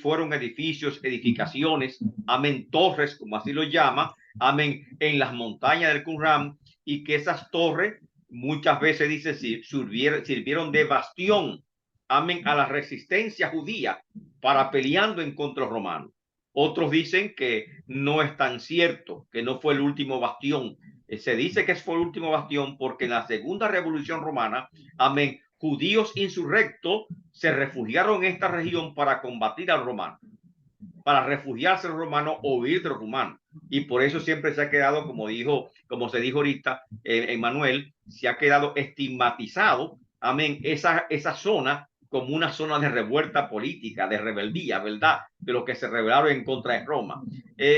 Fueron edificios, edificaciones, amén, torres, como así lo llama, amén, en las montañas del Qumran, y que esas torres muchas veces dice sirvieron de bastión, amén, a la resistencia judía para peleando en contra los romanos. Otros dicen que no es tan cierto, que no fue el último bastión. Se dice que fue el último bastión porque en la segunda revolución romana, amén, judíos insurrectos se refugiaron en esta región para combatir al romano, para refugiarse al romano o huir de los romanos. Y por eso siempre se ha quedado, como se dijo ahorita, Emmanuel, se ha quedado estigmatizado, amén, esa zona como una zona de revuelta política, de rebeldía, ¿verdad? De los que se rebelaron en contra de Roma.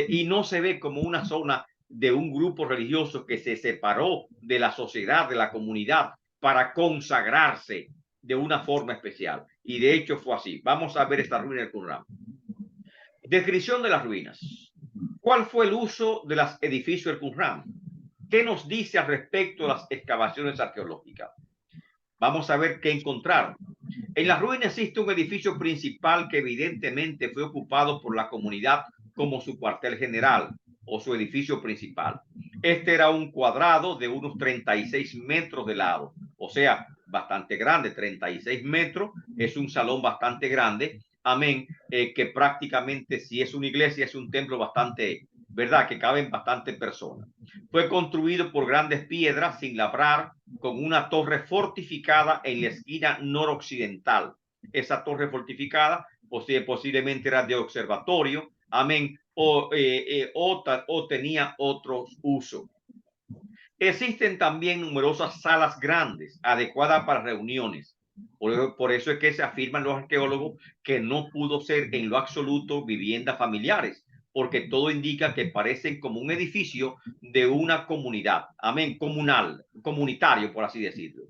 Y no se ve como una zona de un grupo religioso que se separó de la sociedad, de la comunidad, para consagrarse de una forma especial. Y de hecho fue así. Vamos a ver esta ruina del Qumran. Descripción de las ruinas. ¿Cuál fue el uso de los edificios del Qumran? ¿Qué nos dice al respecto de las excavaciones arqueológicas? Vamos a ver qué encontrar. En las ruinas existe un edificio principal que evidentemente fue ocupado por la comunidad como su cuartel general o su edificio principal. Este era un cuadrado de unos 36 metros de lado, o sea, bastante grande. 36 metros es un salón bastante grande, amén, que prácticamente, si es una iglesia, es un templo bastante, ¿verdad?, que caben bastantes personas. Fue construido por grandes piedras sin labrar, con una torre fortificada en la esquina noroccidental. Esa torre fortificada posiblemente era de observatorio, amén, o tenía otros usos. Existen también numerosas salas grandes, adecuadas para reuniones. Por eso es que se afirman los arqueólogos que no pudo ser en lo absoluto viviendas familiares, porque todo indica que parecen como un edificio de una comunidad, amén, comunal, comunitario, por así decirlo.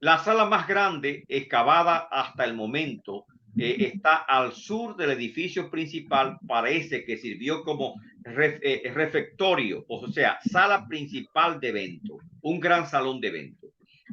La sala más grande, excavada hasta el momento, está al sur del edificio principal. Parece que sirvió como refectorio, o sea, sala principal de eventos, un gran salón de eventos.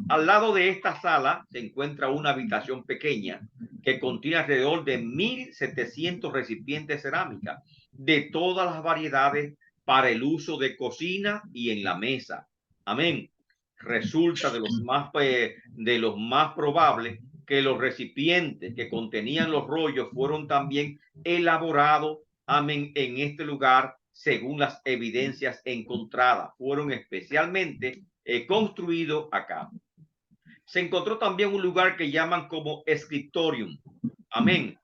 Al lado de esta sala se encuentra una habitación pequeña que contiene alrededor de 1.700 recipientes de cerámica de todas las variedades para el uso de cocina y en la mesa. Amén. Resulta de los más probables que los recipientes que contenían los rollos fueron también elaborados, amén, en este lugar según las evidencias encontradas. Fueron especialmente construidos acá. Se encontró también un lugar que llaman como scriptorium, amén,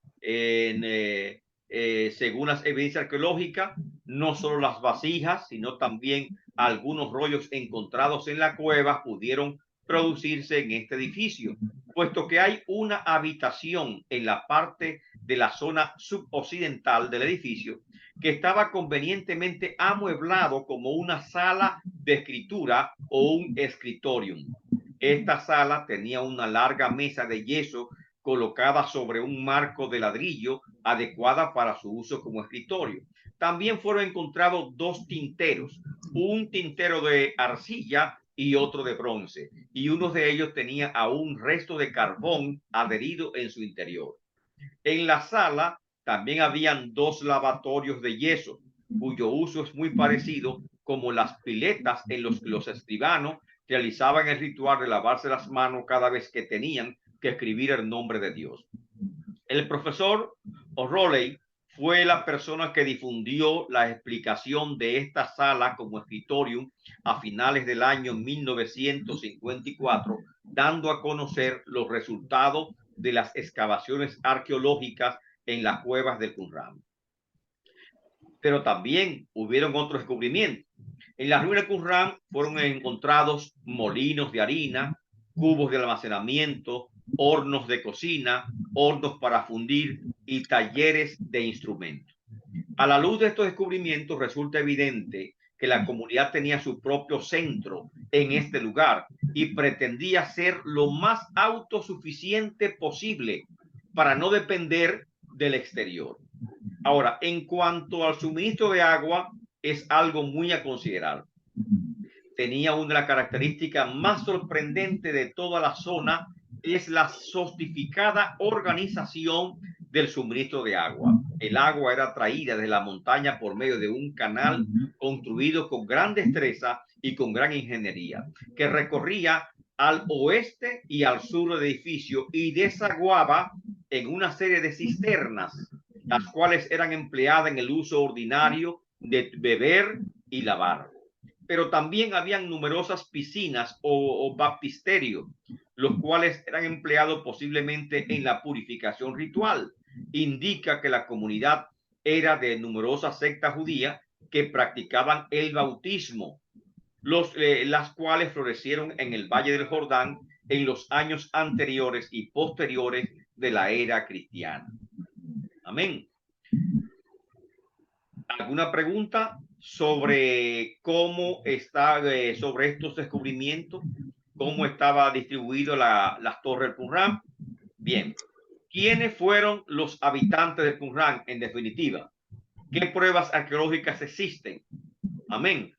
según las evidencias arqueológicas, no solo las vasijas, sino también algunos rollos encontrados en la cueva pudieron producirse en este edificio, puesto que hay una habitación en la parte de la zona suboccidental del edificio que estaba convenientemente amueblado como una sala de escritura o un scriptorium. Esta sala tenía una larga mesa de yeso colocada sobre un marco de ladrillo adecuada para su uso como escritorio. También fueron encontrados dos tinteros, un tintero de arcilla y otro de bronce, y uno de ellos tenía aún resto de carbón adherido en su interior. En la sala también habían dos lavatorios de yeso, cuyo uso es muy parecido como las piletas en los que los escribanos realizaban el ritual de lavarse las manos cada vez que tenían que escribir el nombre de Dios. El profesor O'Reilly fue la persona que difundió la explicación de esta sala como escritorium a finales del año 1954, dando a conocer los resultados de las excavaciones arqueológicas en las cuevas del Qumran. Pero también hubieron otros descubrimientos. En la ruina del Qumran fueron encontrados molinos de harina, cubos de almacenamiento, hornos de cocina, hornos para fundir y talleres de instrumentos. A la luz de estos descubrimientos resulta evidente que la comunidad tenía su propio centro en este lugar y pretendía ser lo más autosuficiente posible para no depender del exterior. Ahora, en cuanto al suministro de agua, es algo muy a considerar. Tenía una de las características más sorprendentes de toda la zona, es la sofisticada organización del suministro de agua. El agua era traída desde la montaña por medio de un canal construido con gran destreza y con gran ingeniería, que recorría al oeste y al sur del edificio y desaguaba en una serie de cisternas, las cuales eran empleadas en el uso ordinario de beber y lavar. Pero también habían numerosas piscinas o baptisterios, los cuales eran empleados posiblemente en la purificación ritual. Indica que la comunidad era de numerosas sectas judías que practicaban el bautismo, las cuales florecieron en el Valle del Jordán en los años anteriores y posteriores de la era cristiana. Amén. ¿Alguna pregunta sobre cómo está, sobre estos descubrimientos? ¿Cómo estaba distribuido las torres del Qumran? Bien. ¿Quiénes fueron los habitantes del Qumran en definitiva? ¿Qué pruebas arqueológicas existen? Amén.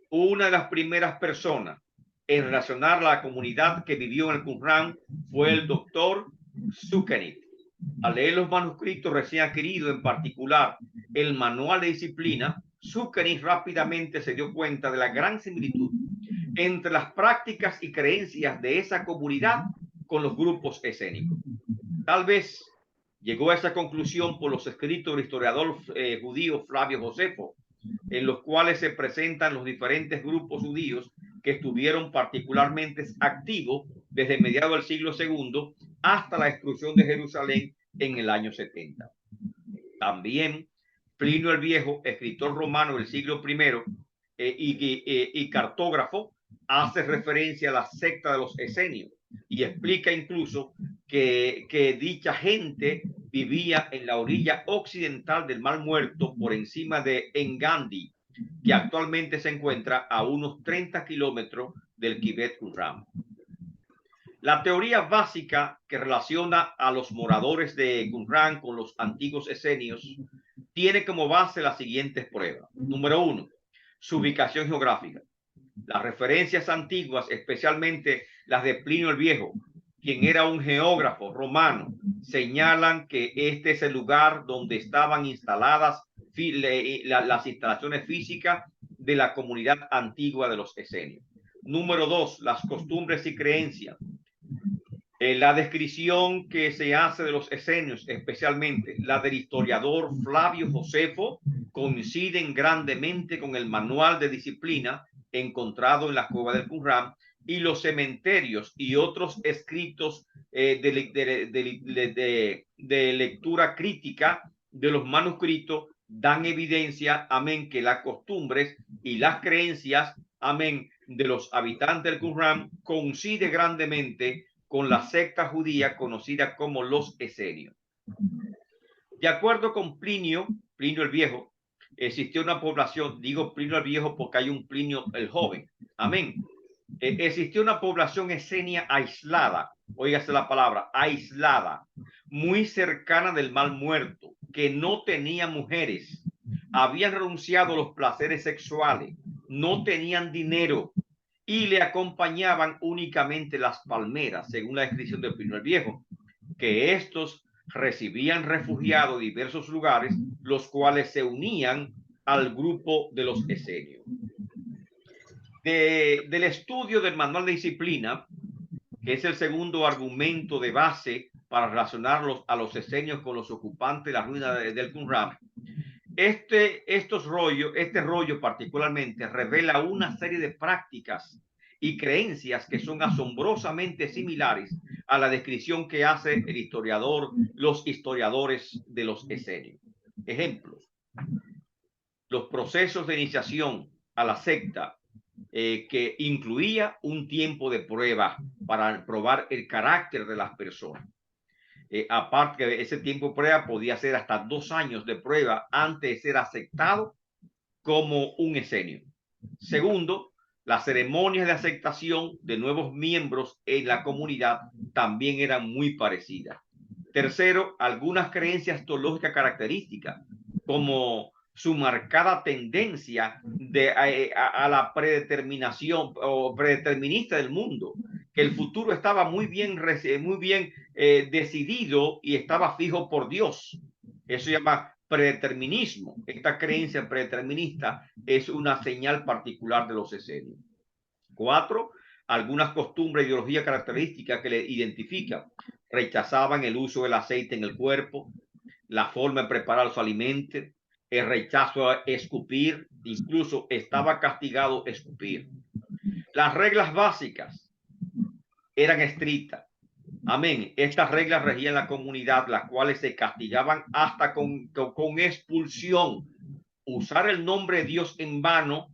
Una de las primeras personas en relacionar a la comunidad que vivió en el Qumran fue el doctor Sukenit. Al leer los manuscritos recién adquiridos, en particular el manual de disciplina, Sukenit rápidamente se dio cuenta de la gran similitud entre las prácticas y creencias de esa comunidad con los grupos escénicos. Tal vez llegó a esa conclusión por los escritos del historiador judío Flavio Josefo, en los cuales se presentan los diferentes grupos judíos que estuvieron particularmente activos desde mediados del siglo II hasta la destrucción de Jerusalén en el año 70. También Plinio el Viejo, escritor romano del siglo I y cartógrafo, hace referencia a la secta de los esenios y explica incluso que dicha gente vivía en la orilla occidental del Mar Muerto por encima de Engandi, que actualmente se encuentra a unos 30 kilómetros del Kibbutz Qumran. La teoría básica que relaciona a los moradores de Qumran con los antiguos esenios tiene como base las siguientes pruebas. Número 1, su ubicación geográfica. Las referencias antiguas, especialmente las de Plinio el Viejo, quien era un geógrafo romano, señalan que este es el lugar donde estaban instaladas las instalaciones físicas de la comunidad antigua de los esenios. Número 2, las costumbres y creencias. La descripción que se hace de los esenios, especialmente la del historiador Flavio Josefo, coinciden grandemente con el manual de disciplina encontrado en la cueva del Qumran y los cementerios y otros escritos de lectura crítica de los manuscritos dan evidencia, amén, que las costumbres y las creencias, amén, de los habitantes del Qumran coincide grandemente con la secta judía conocida como los esenios. De acuerdo con Plinio el Viejo, existió una población, digo Plinio el Viejo porque hay un Plinio el Joven, amén. Existió una población esenia aislada, óigase la palabra, aislada, muy cercana del Mar Muerto, que no tenía mujeres, habían renunciado a los placeres sexuales, no tenían dinero, y le acompañaban únicamente las palmeras, según la descripción de Plinio el Viejo, que estos recibían refugiados de diversos lugares, los cuales se unían al grupo de los esenios. Del estudio del manual de disciplina, que es el segundo argumento de base para relacionarlos a los esenios con los ocupantes de la ruina del Qumran, este rollo particularmente revela una serie de prácticas y creencias que son asombrosamente similares a la descripción que hace los historiadores de los esenios. Ejemplos: los procesos de iniciación a la secta, que incluía un tiempo de prueba para probar el carácter de las personas. Aparte de ese tiempo de prueba, podía ser hasta 2 años de prueba antes de ser aceptado como un esenio. Segundo, las ceremonias de aceptación de nuevos miembros en la comunidad también eran muy parecidas. Tercero, algunas creencias teológicas características, como su marcada tendencia a la predeterminación o predeterminista del mundo, que el futuro estaba muy bien decidido y estaba fijo por Dios. Eso se llama predeterminismo. Esta creencia predeterminista es una señal particular de los esenios. 4. Algunas costumbres, ideologías características que le identifican. Rechazaban el uso del aceite en el cuerpo, la forma de preparar los alimentos, el rechazo a escupir, incluso estaba castigado escupir. Las reglas básicas eran estrictas. Amén. Estas reglas regían la comunidad, las cuales se castigaban hasta con expulsión. Usar el nombre de Dios en vano,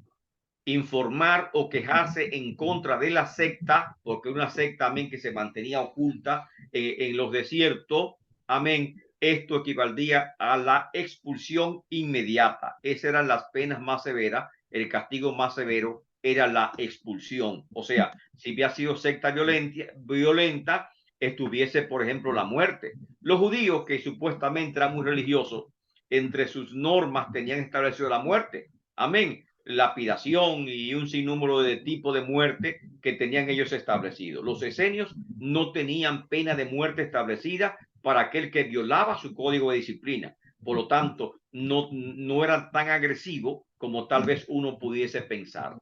informar o quejarse en contra de la secta, porque una secta, amén, que se mantenía oculta en los desiertos, amén, esto equivaldría a la expulsión inmediata. Esas eran las penas más severas, el castigo más severo era la expulsión. O sea, si había sido secta violenta, estuviese, por ejemplo, la muerte. Los judíos, que supuestamente eran muy religiosos, entre sus normas tenían establecido la muerte. Amén. Lapidación y un sinnúmero de tipos de muerte que tenían ellos establecidos. Los esenios no tenían pena de muerte establecida para aquel que violaba su código de disciplina. Por lo tanto, no eran tan agresivos como tal vez uno pudiese pensar.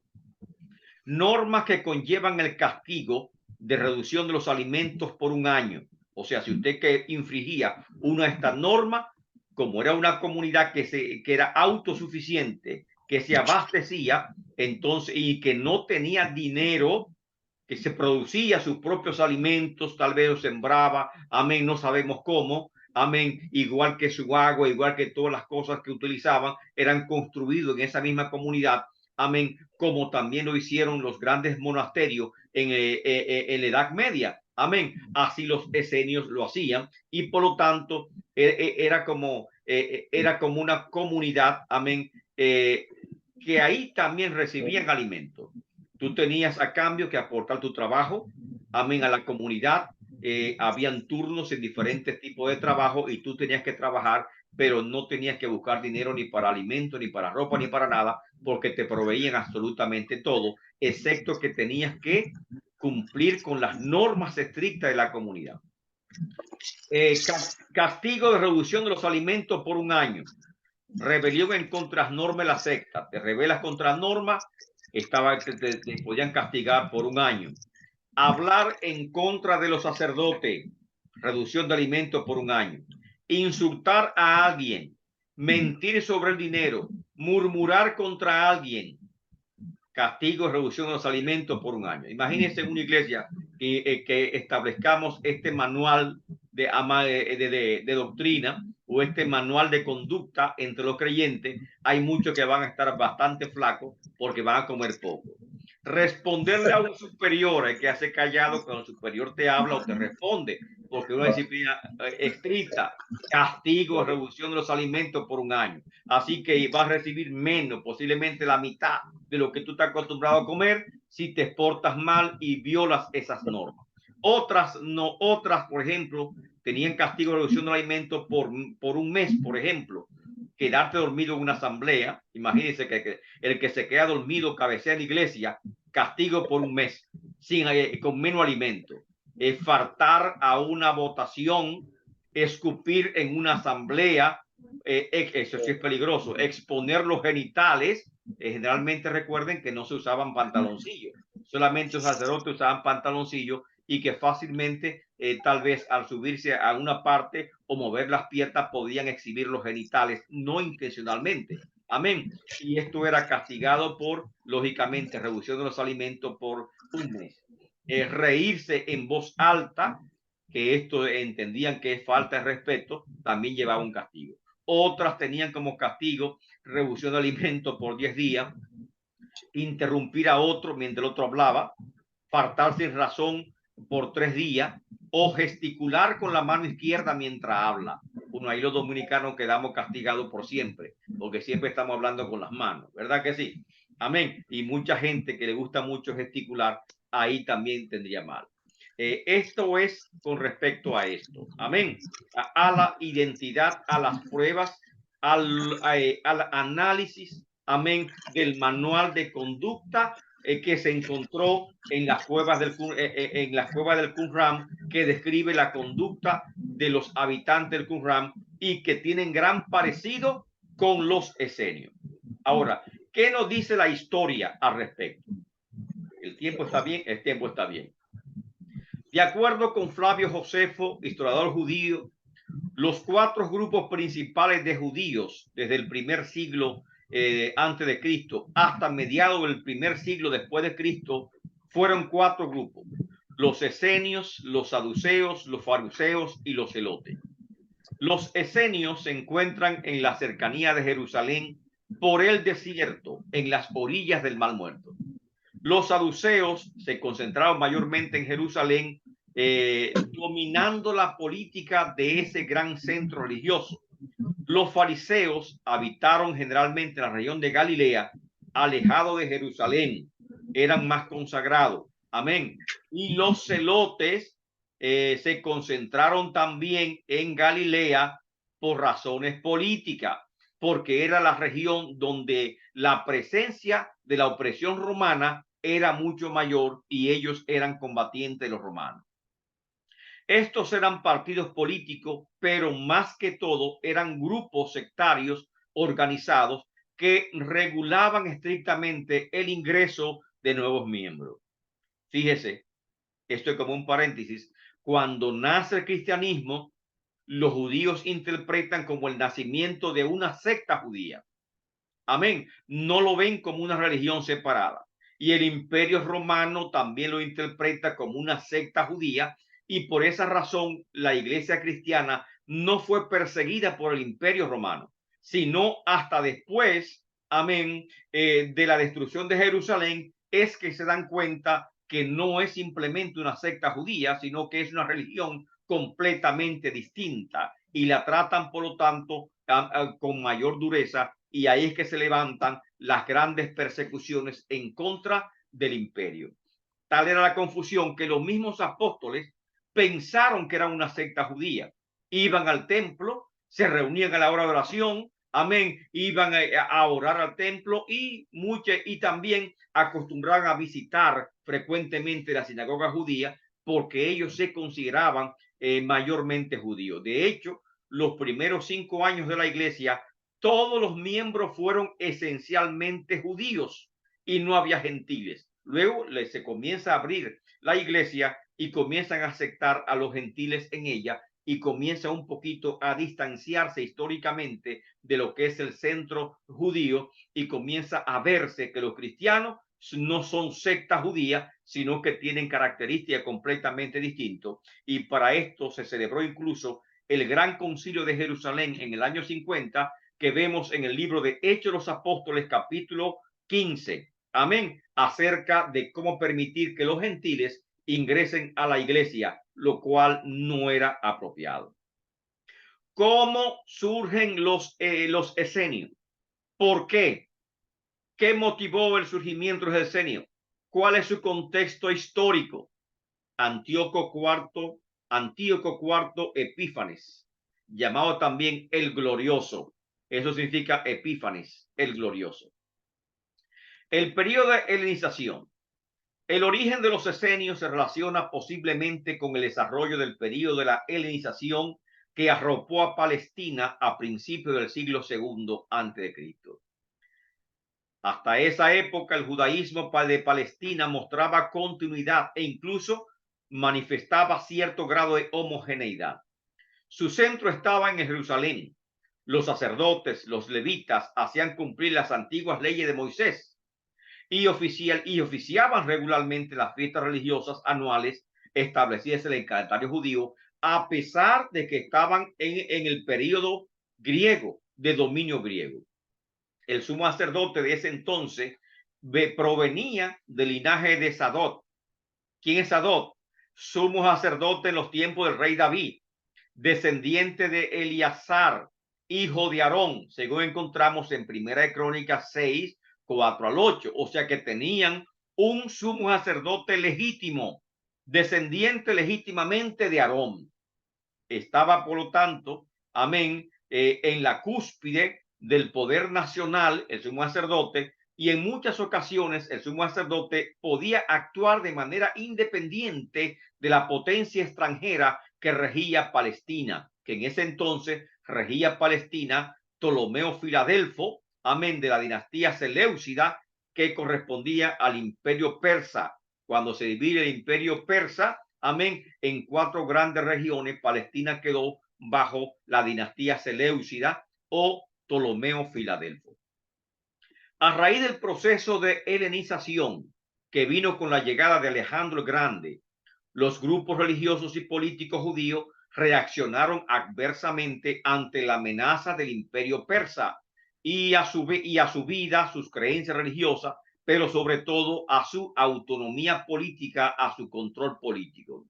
Normas que conllevan el castigo de reducción de los alimentos por un año. O sea, si usted que infringía una de estas normas, como era una comunidad que era autosuficiente, que se abastecía, entonces, y que no tenía dinero, que se producía sus propios alimentos, tal vez los sembraba, amén, no sabemos cómo, amén, igual que su agua, igual que todas las cosas que utilizaban, eran construidos en esa misma comunidad, amén, como también lo hicieron los grandes monasterios en la Edad Media, amén, así los esenios lo hacían, y por lo tanto era como una comunidad, amén, que ahí también recibían alimentos. Tú tenías a cambio que aportar tu trabajo, amén, a la comunidad. Habían turnos en diferentes tipos de trabajo y tú tenías que trabajar, pero no tenías que buscar dinero ni para alimentos, ni para ropa, ni para nada, porque te proveían absolutamente todo, excepto que tenías que cumplir con las normas estrictas de la comunidad. Castigo de reducción de los alimentos por un año. Rebelión en contra norma de la secta. Te rebelas contra norma, te podían castigar por un año. Hablar en contra de los sacerdotes, reducción de alimentos por un año. Insultar a alguien, mentir sobre el dinero, murmurar contra alguien, castigo, reducción de los alimentos por un año. Imagínense en una iglesia que establezcamos este manual de doctrina o este manual de conducta entre los creyentes. Hay muchos que van a estar bastante flacos porque van a comer poco. Responderle a un superior, hay que hacer callado cuando el superior te habla o te responde, porque una disciplina estricta, castigo, reducción de los alimentos por un año. Así que vas a recibir menos, posiblemente la mitad de lo que tú estás acostumbrado a comer si te portas mal y violas esas normas. Otras, por ejemplo, tenían castigo de reducción de alimentos por un mes, por ejemplo. Quedarte dormido en una asamblea. Imagínense que el que se queda dormido cabecea en la iglesia, castigo por un mes, con menos alimento. Faltar a una votación, escupir en una asamblea, eso sí es peligroso. Exponer los genitales, generalmente recuerden que no se usaban pantaloncillos, solamente los sacerdotes usaban pantaloncillos y que fácilmente tal vez al subirse a una parte o mover las piernas podían exhibir los genitales, no intencionalmente. Amén. Y esto era castigado por, lógicamente, reducción de los alimentos por un mes. Reírse en voz alta, que esto entendían que es falta de respeto, también llevaba un castigo. Otras tenían como castigo reducción de alimentos por 10 días, interrumpir a otro mientras el otro hablaba, faltar sin razón por 3 días o gesticular con la mano izquierda mientras habla. Bueno, ahí los dominicanos quedamos castigados por siempre, porque siempre estamos hablando con las manos, ¿verdad que sí? Amén. Y mucha gente que le gusta mucho gesticular, ahí también tendría mal. Esto es con respecto a esto. Amén. A la identidad, a las pruebas al análisis, amén, del manual de conducta que se encontró en las cuevas del Qumran, que describe la conducta de los habitantes del Qumran y que tienen gran parecido con los esenios. Ahora, ¿qué nos dice la historia al respecto? El tiempo está bien, el tiempo está bien. De acuerdo con Flavio Josefo, historiador judío, los 4 grupos principales de judíos desde el primer siglo antes de Cristo hasta mediados del primer siglo después de Cristo fueron 4 grupos: los esenios, los saduceos, los fariseos y los zelotes. Los esenios se encuentran en la cercanía de Jerusalén por el desierto, en las orillas del Mar Muerto. Los saduceos se concentraron mayormente en Jerusalén, dominando la política de ese gran centro religioso. Los fariseos habitaron generalmente en la región de Galilea, alejado de Jerusalén, eran más consagrados. Amén. Y los celotes se concentraron también en Galilea por razones políticas, porque era la región donde la presencia de la opresión romana era mucho mayor y ellos eran combatientes de los romanos. Estos eran partidos políticos, pero más que todo eran grupos sectarios organizados que regulaban estrictamente el ingreso de nuevos miembros. Fíjese, esto es como un paréntesis, cuando nace el cristianismo, los judíos interpretan como el nacimiento de una secta judía. Amén. No lo ven como una religión separada. Y el Imperio Romano también lo interpreta como una secta judía, y por esa razón la iglesia cristiana no fue perseguida por el Imperio Romano, sino hasta después, amén, de la destrucción de Jerusalén, es que se dan cuenta que no es simplemente una secta judía, sino que es una religión completamente distinta, y la tratan, por lo tanto, con mayor dureza, y ahí es que se levantan las grandes persecuciones en contra del imperio. Tal era la confusión que los mismos apóstoles pensaron que era una secta judía. Iban al templo, se reunían a la hora de oración, amén, iban a orar al templo y también acostumbraban a visitar frecuentemente la sinagoga judía, porque ellos se consideraban mayormente judíos. De hecho, los primeros 5 años de la iglesia, todos los miembros fueron esencialmente judíos y no había gentiles. Luego se comienza a abrir la iglesia y comienzan a aceptar a los gentiles en ella, y comienza un poquito a distanciarse históricamente de lo que es el centro judío, y comienza a verse que los cristianos no son secta judía, sino que tienen características completamente distintas. Y para esto se celebró incluso el Gran Concilio de Jerusalén en el año 50, que vemos en el libro de Hechos de los Apóstoles, capítulo 15. Amén. Acerca de cómo permitir que los gentiles ingresen a la iglesia, lo cual no era apropiado. ¿Cómo surgen los esenios? ¿Por qué? ¿Qué motivó el surgimiento de los esenios? ¿Cuál es su contexto histórico? Antíoco IV Epífanes, llamado también el Glorioso. Eso significa Epífanes, el Glorioso. El periodo de helenización. El origen de los esenios se relaciona posiblemente con el desarrollo del periodo de la helenización que arropó a Palestina a principios del siglo II a.C. Hasta esa época, el judaísmo de Palestina mostraba continuidad e incluso manifestaba cierto grado de homogeneidad. Su centro estaba en Jerusalén. Los sacerdotes, los levitas, hacían cumplir las antiguas leyes de Moisés y oficiaban regularmente las fiestas religiosas anuales establecidas en el calendario judío, a pesar de que estaban en el periodo griego, de dominio griego. El sumo sacerdote de ese entonces provenía del linaje de Sadok. ¿Quién es Sadok? Sumo sacerdote en los tiempos del rey David, descendiente de Eleazar, hijo de Aarón, según encontramos en Primera de Crónicas 6, 4 al 8. O sea que tenían un sumo sacerdote legítimo, descendiente legítimamente de Aarón. Estaba, por lo tanto, amén, en la cúspide del poder nacional, el sumo sacerdote, y en muchas ocasiones el sumo sacerdote podía actuar de manera independiente de la potencia extranjera que regía Palestina, que en ese entonces regía Palestina Ptolomeo Filadelfo, amén, de la dinastía Seleucida, que correspondía al imperio persa. Cuando se divide el imperio persa, amén, en 4 grandes regiones, Palestina quedó bajo la dinastía Seleucida o Ptolomeo Filadelfo. A raíz del proceso de helenización que vino con la llegada de Alejandro el Grande, los grupos religiosos y políticos judíos reaccionaron adversamente ante la amenaza del imperio persa y a su vida, sus creencias religiosas, pero sobre todo a su autonomía política, a su control político.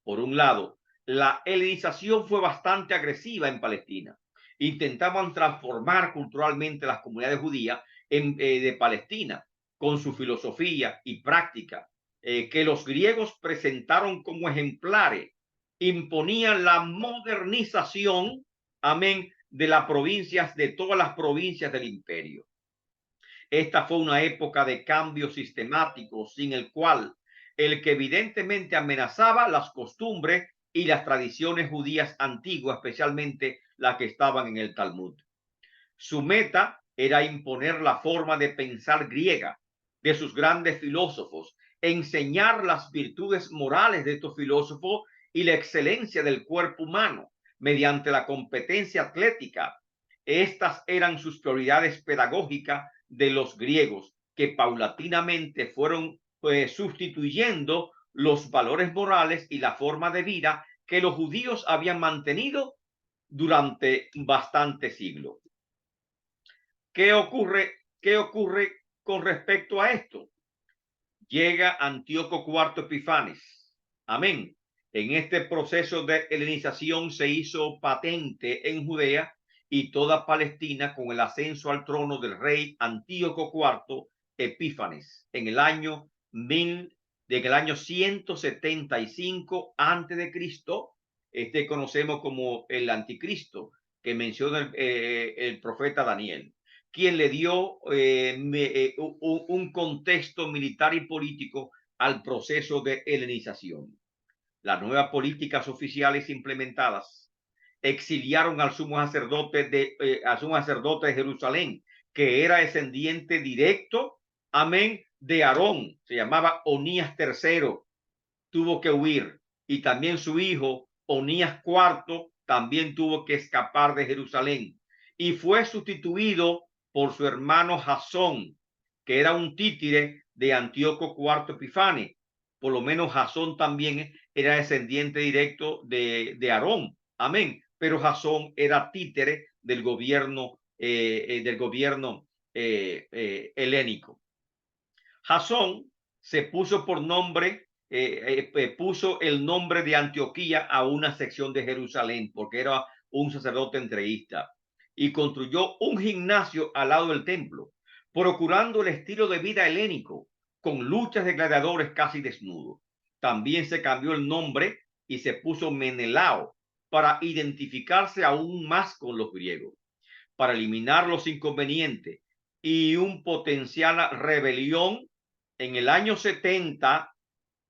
Por un lado, la helenización fue bastante agresiva en Palestina. Intentaban transformar culturalmente las comunidades judías de Palestina con su filosofía y práctica, que los griegos presentaron como ejemplares. Imponían la modernización, amén, de las provincias, de todas las provincias del imperio. Esta fue una época de cambio sistemático, sin el cual el que evidentemente amenazaba las costumbres y las tradiciones judías antiguas, especialmente las que estaban en el Talmud. Su meta era imponer la forma de pensar griega de sus grandes filósofos, enseñar las virtudes morales de estos filósofos y la excelencia del cuerpo humano mediante la competencia atlética. Estas eran sus prioridades pedagógicas de los griegos, que paulatinamente fueron sustituyendo los valores morales y la forma de vida que los judíos habían mantenido durante bastantes siglos. ¿Qué ocurre con respecto a esto? Llega Antíoco IV Epifanes. Amén. En este proceso de helenización se hizo patente en Judea y toda Palestina con el ascenso al trono del rey Antíoco IV Epífanes en el año 175 antes de Cristo. Conocemos como el anticristo que menciona el profeta Daniel, quien le dio un contexto militar y político al proceso de helenización. Las nuevas políticas oficiales implementadas exiliaron al sumo sacerdote de Jerusalén, que era descendiente directo, amén, de Aarón. Se llamaba Onías III, tuvo que huir, y también su hijo Onías IV también tuvo que escapar de Jerusalén y fue sustituido por su hermano Jasón, que era un títere de Antíoco IV Epifanes. Por lo menos Jasón también era descendiente directo de Aarón, amén, pero Jasón era títere del gobierno helénico. Jasón se puso por nombre, puso el nombre de Antioquía a una sección de Jerusalén porque era un sacerdote entreísta, y construyó un gimnasio al lado del templo, procurando el estilo de vida helénico, con luchas de gladiadores casi desnudos. También se cambió el nombre y se puso Menelao para identificarse aún más con los griegos, para eliminar los inconvenientes y un potencial rebelión. En el año 70,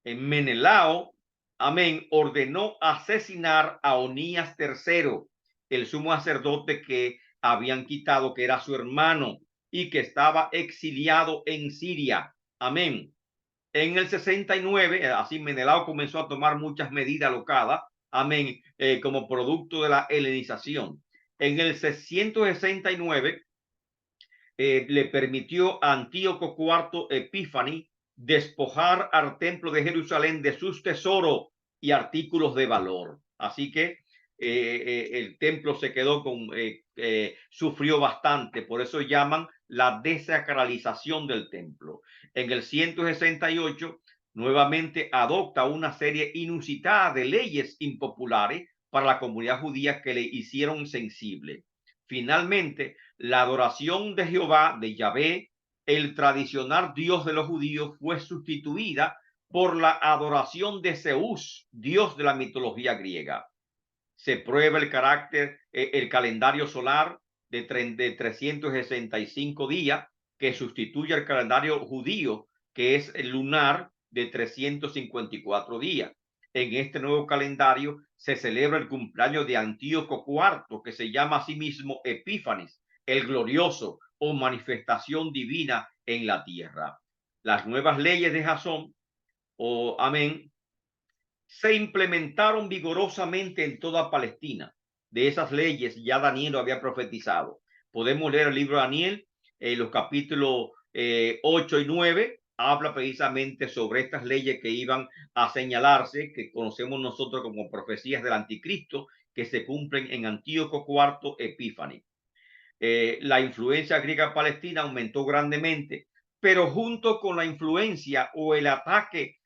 en Menelao, amén, ordenó asesinar a Onías III, el sumo sacerdote que habían quitado, que era su hermano y que estaba exiliado en Siria. Amén. En el 69, así Menelao comenzó a tomar muchas medidas alocadas, amén, como producto de la helenización. En el 669, le permitió a Antíoco IV Epífanes despojar al templo de Jerusalén de sus tesoros y artículos de valor. Así que el templo se quedó sufrió bastante, por eso llaman la desacralización del templo. En el 168 nuevamente adopta una serie inusitada de leyes impopulares para la comunidad judía que le hicieron sensible. Finalmente, la adoración de Jehová, de Yahvé, el tradicional Dios de los judíos, fue sustituida por la adoración de Zeus, dios de la mitología griega. se prueba el carácter, el calendario solar de 365 días, que sustituye al calendario judío, que es el lunar de 354 días. En este nuevo calendario se celebra el cumpleaños de Antíoco IV, que se llama a sí mismo Epífanes, el glorioso, o manifestación divina en la tierra. Las nuevas leyes de Jasón, amén, se implementaron vigorosamente en toda Palestina. De esas leyes ya Daniel lo había profetizado. Podemos leer el libro de Daniel, los capítulos 8 y 9, habla precisamente sobre estas leyes que iban a señalarse, que conocemos nosotros como profecías del anticristo, que se cumplen en Antíoco IV Epífanes. La influencia griega palestina aumentó grandemente, pero junto con la influencia o el ataque,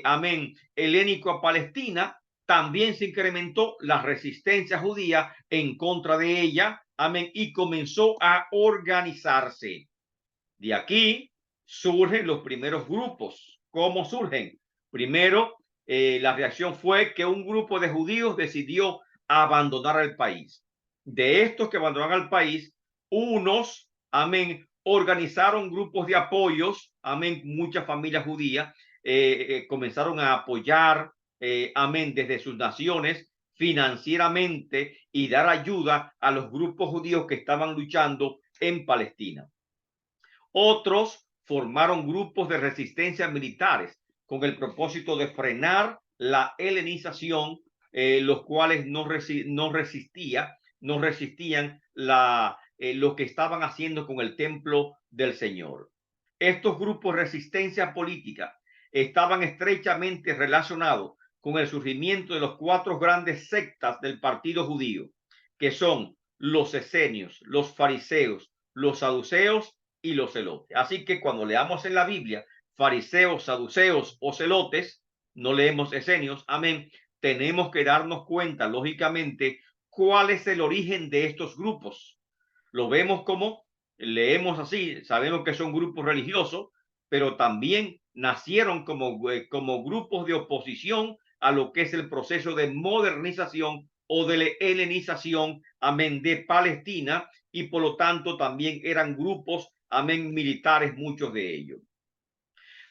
amén, helénico a Palestina, también se incrementó la resistencia judía en contra de ella, amén, y comenzó a organizarse. De aquí surgen los primeros grupos. ¿Cómo surgen? Primero, la reacción fue que un grupo de judíos decidió abandonar el país. De estos que abandonaron el país, unos, amén, organizaron grupos de apoyos, amén, muchas familias judías comenzaron a apoyar, amén, desde sus naciones financieramente y dar ayuda a los grupos judíos que estaban luchando en Palestina. Otros formaron grupos de resistencia militares con el propósito de frenar la helenización, los cuales no resistían lo que estaban haciendo con el templo del Señor. Estos grupos de resistencia política estaban estrechamente relacionados con el surgimiento de los 4 grandes sectas del partido judío, que son los esenios, los fariseos, los saduceos y los celotes. Así que cuando leamos en la Biblia fariseos, saduceos o celotes, no leemos esenios, amén, tenemos que darnos cuenta, lógicamente, cuál es el origen de estos grupos. Lo vemos como, leemos así, sabemos que son grupos religiosos, pero también nacieron como grupos de oposición a lo que es el proceso de modernización o de helenización, amén, de Palestina, y por lo tanto también eran grupos, amén, militares, muchos de ellos.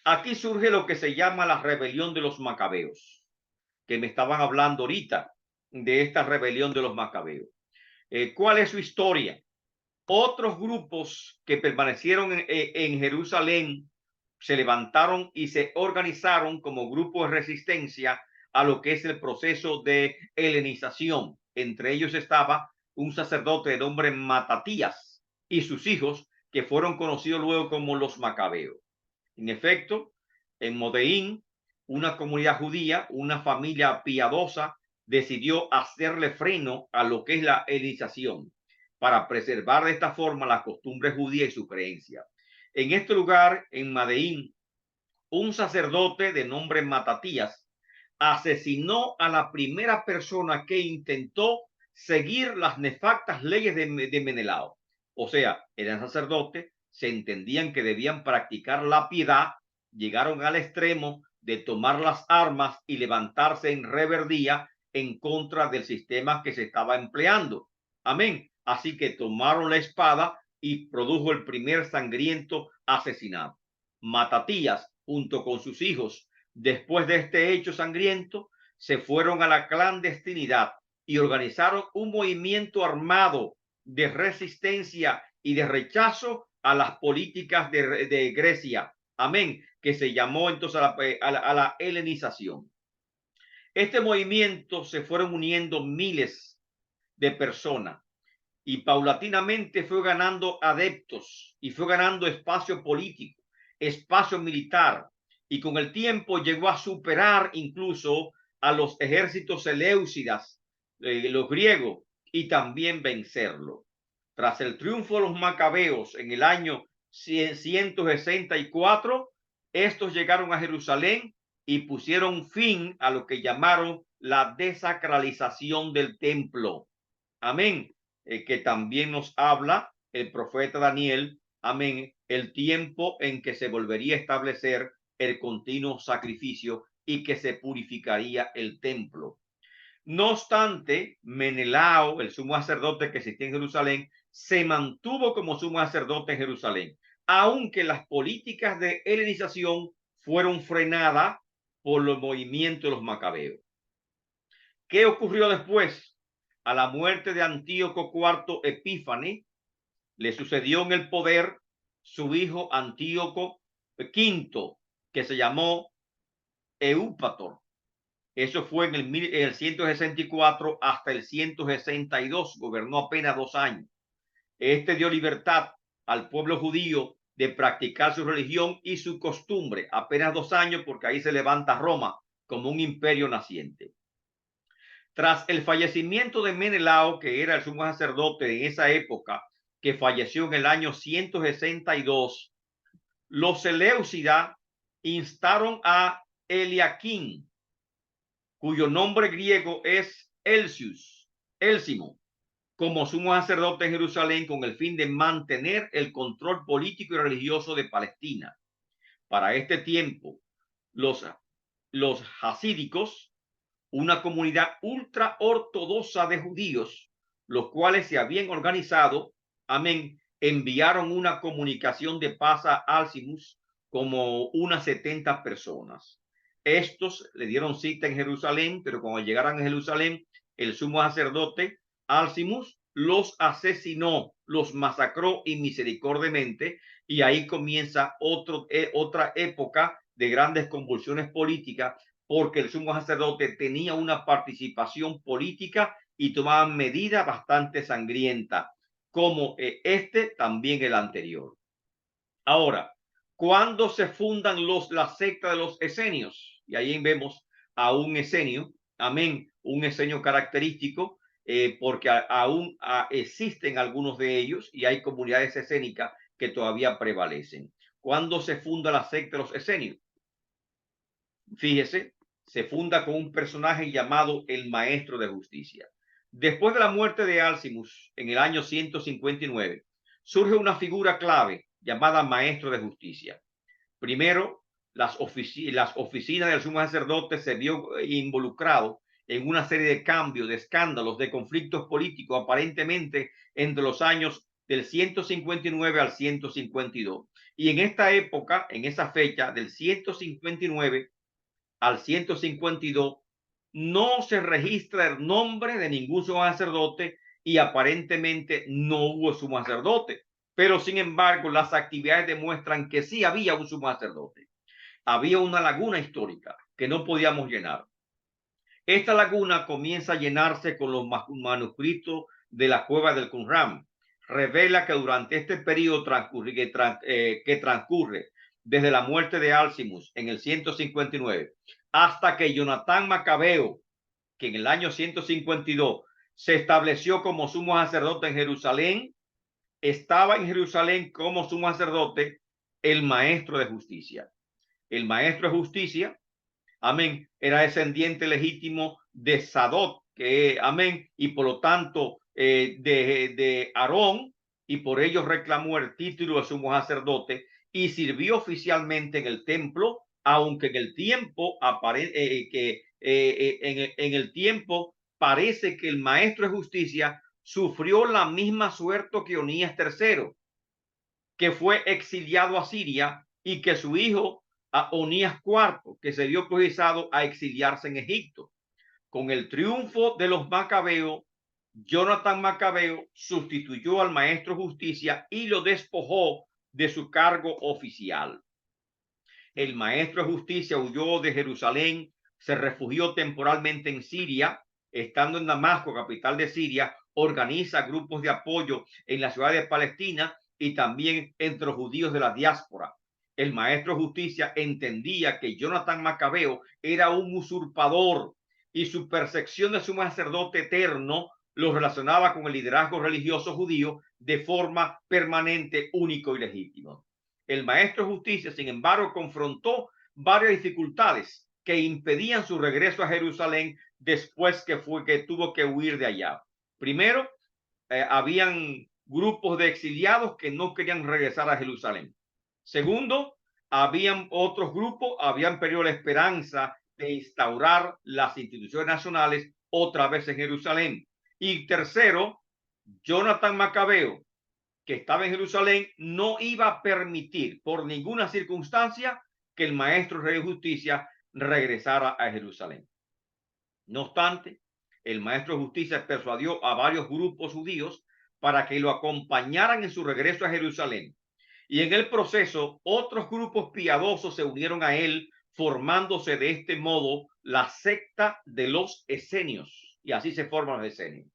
Aquí surge lo que se llama la rebelión de los macabeos, que me estaban hablando ahorita de esta rebelión de los macabeos. ¿Cuál es su historia? Otros grupos que permanecieron en Jerusalén se levantaron y se organizaron como grupos de resistencia a lo que es el proceso de helenización. Entre ellos estaba un sacerdote de nombre Matatías y sus hijos, que fueron conocidos luego como los macabeos. En efecto, en Modeín, una comunidad judía, una familia piadosa, decidió hacerle freno a lo que es la helenización, para preservar de esta forma las costumbres judías y su creencia. En este lugar, en Modeín, un sacerdote de nombre Matatías asesinó a la primera persona que intentó seguir las nefastas leyes de Menelao. O sea, eran sacerdotes, se entendían que debían practicar la piedad, llegaron al extremo de tomar las armas y levantarse en rebeldía en contra del sistema que se estaba empleando. Amén. Así que tomaron la espada y produjo el primer sangriento asesinato. Matatías, junto con sus hijos, después de este hecho sangriento, se fueron a la clandestinidad y organizaron un movimiento armado de resistencia y de rechazo a las políticas de Grecia. Amén. Que se llamó entonces a la helenización. Este movimiento se fueron uniendo miles de personas y paulatinamente fue ganando adeptos y fue ganando espacio político, espacio militar, y con el tiempo llegó a superar incluso a los ejércitos seleucidas, los griegos, y también vencerlo. Tras el triunfo de los macabeos en el año 164, estos llegaron a Jerusalén y pusieron fin a lo que llamaron la desacralización del templo. Amén. Que también nos habla el profeta Daniel, amén, el tiempo en que se volvería a establecer el continuo sacrificio y que se purificaría el templo. No obstante, Menelao, el sumo sacerdote que existía en Jerusalén, se mantuvo como sumo sacerdote en Jerusalén, aunque las políticas de helenización fueron frenadas por los movimientos de los macabeos. ¿Qué ocurrió después? A la muerte de Antíoco IV Epífanes, le sucedió en el poder su hijo Antíoco V, que se llamó Eúpator. Eso fue en el 164 hasta el 162, gobernó apenas 2 años. Este dio libertad al pueblo judío de practicar su religión y su costumbre, apenas 2 años, porque ahí se levanta Roma como un imperio naciente. Tras el fallecimiento de Menelao, que era el sumo sacerdote en esa época, que falleció en el año 162, los Seleucidas instaron a Eliaquín, cuyo nombre griego es Elsimo, como sumo sacerdote en Jerusalén con el fin de mantener el control político y religioso de Palestina. Para este tiempo, los hasídicos, una comunidad ultra ortodoxa de judíos, los cuales se habían organizado, enviaron una comunicación de paz a Alcimus como unas 70 personas. Estos le dieron cita en Jerusalén, pero cuando llegaron a Jerusalén, el sumo sacerdote Alcimus los asesinó, los masacró inmisericordiamente, y ahí comienza otra época de grandes convulsiones políticas, porque el sumo sacerdote tenía una participación política y tomaban medidas bastante sangrientas, como también el anterior. Ahora, ¿cuándo se fundan la secta de los esenios? Y ahí vemos a un esenio, un esenio característico, porque aún existen algunos de ellos y hay comunidades escénicas que todavía prevalecen. ¿Cuándo se funda la secta de los esenios? Fíjese, se funda con un personaje llamado el Maestro de Justicia. Después de la muerte de Alcimus en el año 159, surge una figura clave llamada Maestro de Justicia. Primero, las oficinas del sumo sacerdote se vio involucrado en una serie de cambios, de escándalos, de conflictos políticos, aparentemente entre los años del 159 al 152. Y en esta época, en esa fecha del 159 al 152, no se registra el nombre de ningún sumo sacerdote y aparentemente no hubo sumo sacerdote. Pero sin embargo, las actividades demuestran que sí había un sumo sacerdote. Había una laguna histórica que no podíamos llenar. Esta laguna comienza a llenarse con los manuscritos de la cueva del Qumran. Revela que durante este periodo que transcurre desde la muerte de Alcimus en el 159 hasta que Jonatán Macabeo, que en el año 152 se estableció como sumo sacerdote en Jerusalén, estaba en Jerusalén como sumo sacerdote el Maestro de Justicia. El Maestro de Justicia, era descendiente legítimo de Sadok, y por lo tanto de Aarón, y por ello reclamó el título de sumo sacerdote y sirvió oficialmente en el templo, aunque en el tiempo en el tiempo parece que el Maestro de Justicia sufrió la misma suerte que Onías III, que fue exiliado a Siria, y que su hijo Onías IV, que se vio precisado a exiliarse en Egipto. Con el triunfo de los macabeos, Jonatán Macabeo sustituyó al Maestro Justicia y lo despojó de su cargo oficial. El Maestro Justicia huyó de Jerusalén, se refugió temporalmente en Siria. Estando en Damasco, capital de Siria, organiza grupos de apoyo en la ciudad de Palestina y también entre los judíos de la diáspora. El Maestro Justicia entendía que Jonatán Macabeo era un usurpador y su percepción de su sacerdote eterno lo relacionaba con el liderazgo religioso judío de forma permanente, único y legítimo. El Maestro Justicia, sin embargo, confrontó varias dificultades que impedían su regreso a Jerusalén después que tuvo que huir de allá. Primero, habían grupos de exiliados que no querían regresar a Jerusalén. Segundo, habían otros grupos, habían perdido la esperanza de instaurar las instituciones nacionales otra vez en Jerusalén. Y tercero, Jonathan Macabeo, que estaba en Jerusalén, no iba a permitir por ninguna circunstancia que el maestro rey de justicia regresara a Jerusalén. No obstante, el maestro de justicia persuadió a varios grupos judíos para que lo acompañaran en su regreso a Jerusalén. Y en el proceso, otros grupos piadosos se unieron a él, formándose de este modo la secta de los esenios. Y así se forman los esenios.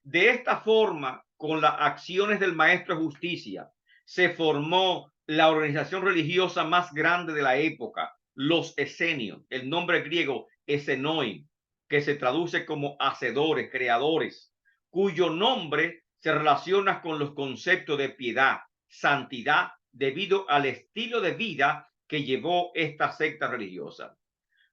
De esta forma, con las acciones del maestro de justicia, se formó la organización religiosa más grande de la época, los esenios, el nombre griego esenoi, que se traduce como hacedores, creadores, cuyo nombre se relaciona con los conceptos de piedad, santidad, debido al estilo de vida que llevó esta secta religiosa.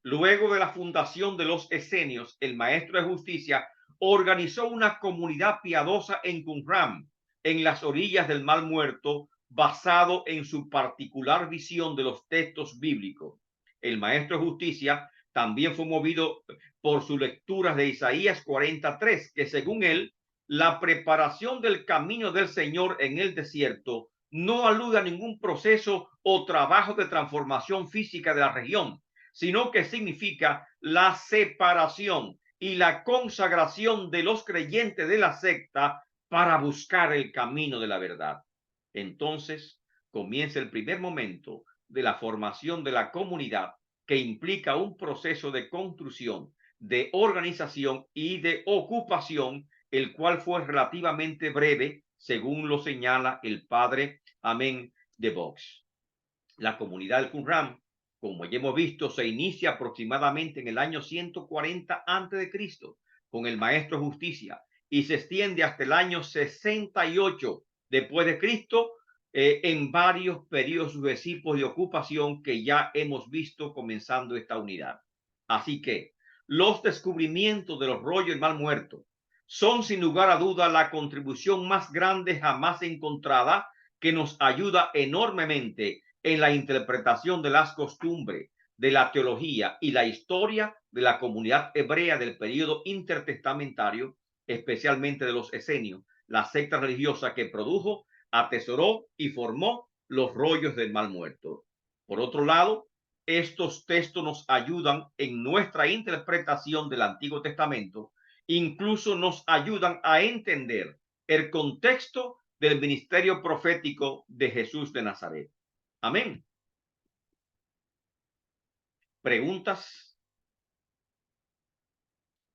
Luego de la fundación de los esenios, el maestro de justicia organizó una comunidad piadosa en Qumran, en las orillas del Mar Muerto, basado en su particular visión de los textos bíblicos. El maestro de justicia también fue movido por sus lecturas de Isaías 43, que según él, la preparación del camino del Señor en el desierto no alude a ningún proceso o trabajo de transformación física de la región, sino que significa la separación y la consagración de los creyentes de la secta para buscar el camino de la verdad. Entonces comienza el primer momento de la formación de la comunidad, que implica un proceso de construcción, de organización y de ocupación, el cual fue relativamente breve, según lo señala el padre Amén de Vox. La comunidad del Qumran, como ya hemos visto, se inicia aproximadamente en el año 140 a.C. con el maestro justicia y se extiende hasta el año 68 después de Cristo, en varios periodos sucesivos de ocupación que ya hemos visto comenzando esta unidad. Así que los descubrimientos de los rollos del Mar Muerto son sin lugar a duda la contribución más grande jamás encontrada, que nos ayuda enormemente en la interpretación de las costumbres, de la teología y la historia de la comunidad hebrea del periodo intertestamentario, especialmente de los esenios, la secta religiosa que produjo, atesoró y formó los rollos del Mar Muerto. Por otro lado, estos textos nos ayudan en nuestra interpretación del Antiguo Testamento, incluso nos ayudan a entender el contexto del ministerio profético de Jesús de Nazaret. Amén. ¿Preguntas?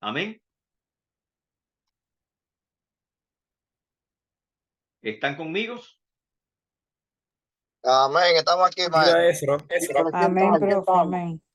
Amén. ¿Están conmigo? Amén, estamos aquí, maestro. Por aquí Amén, estamos. profe, amén.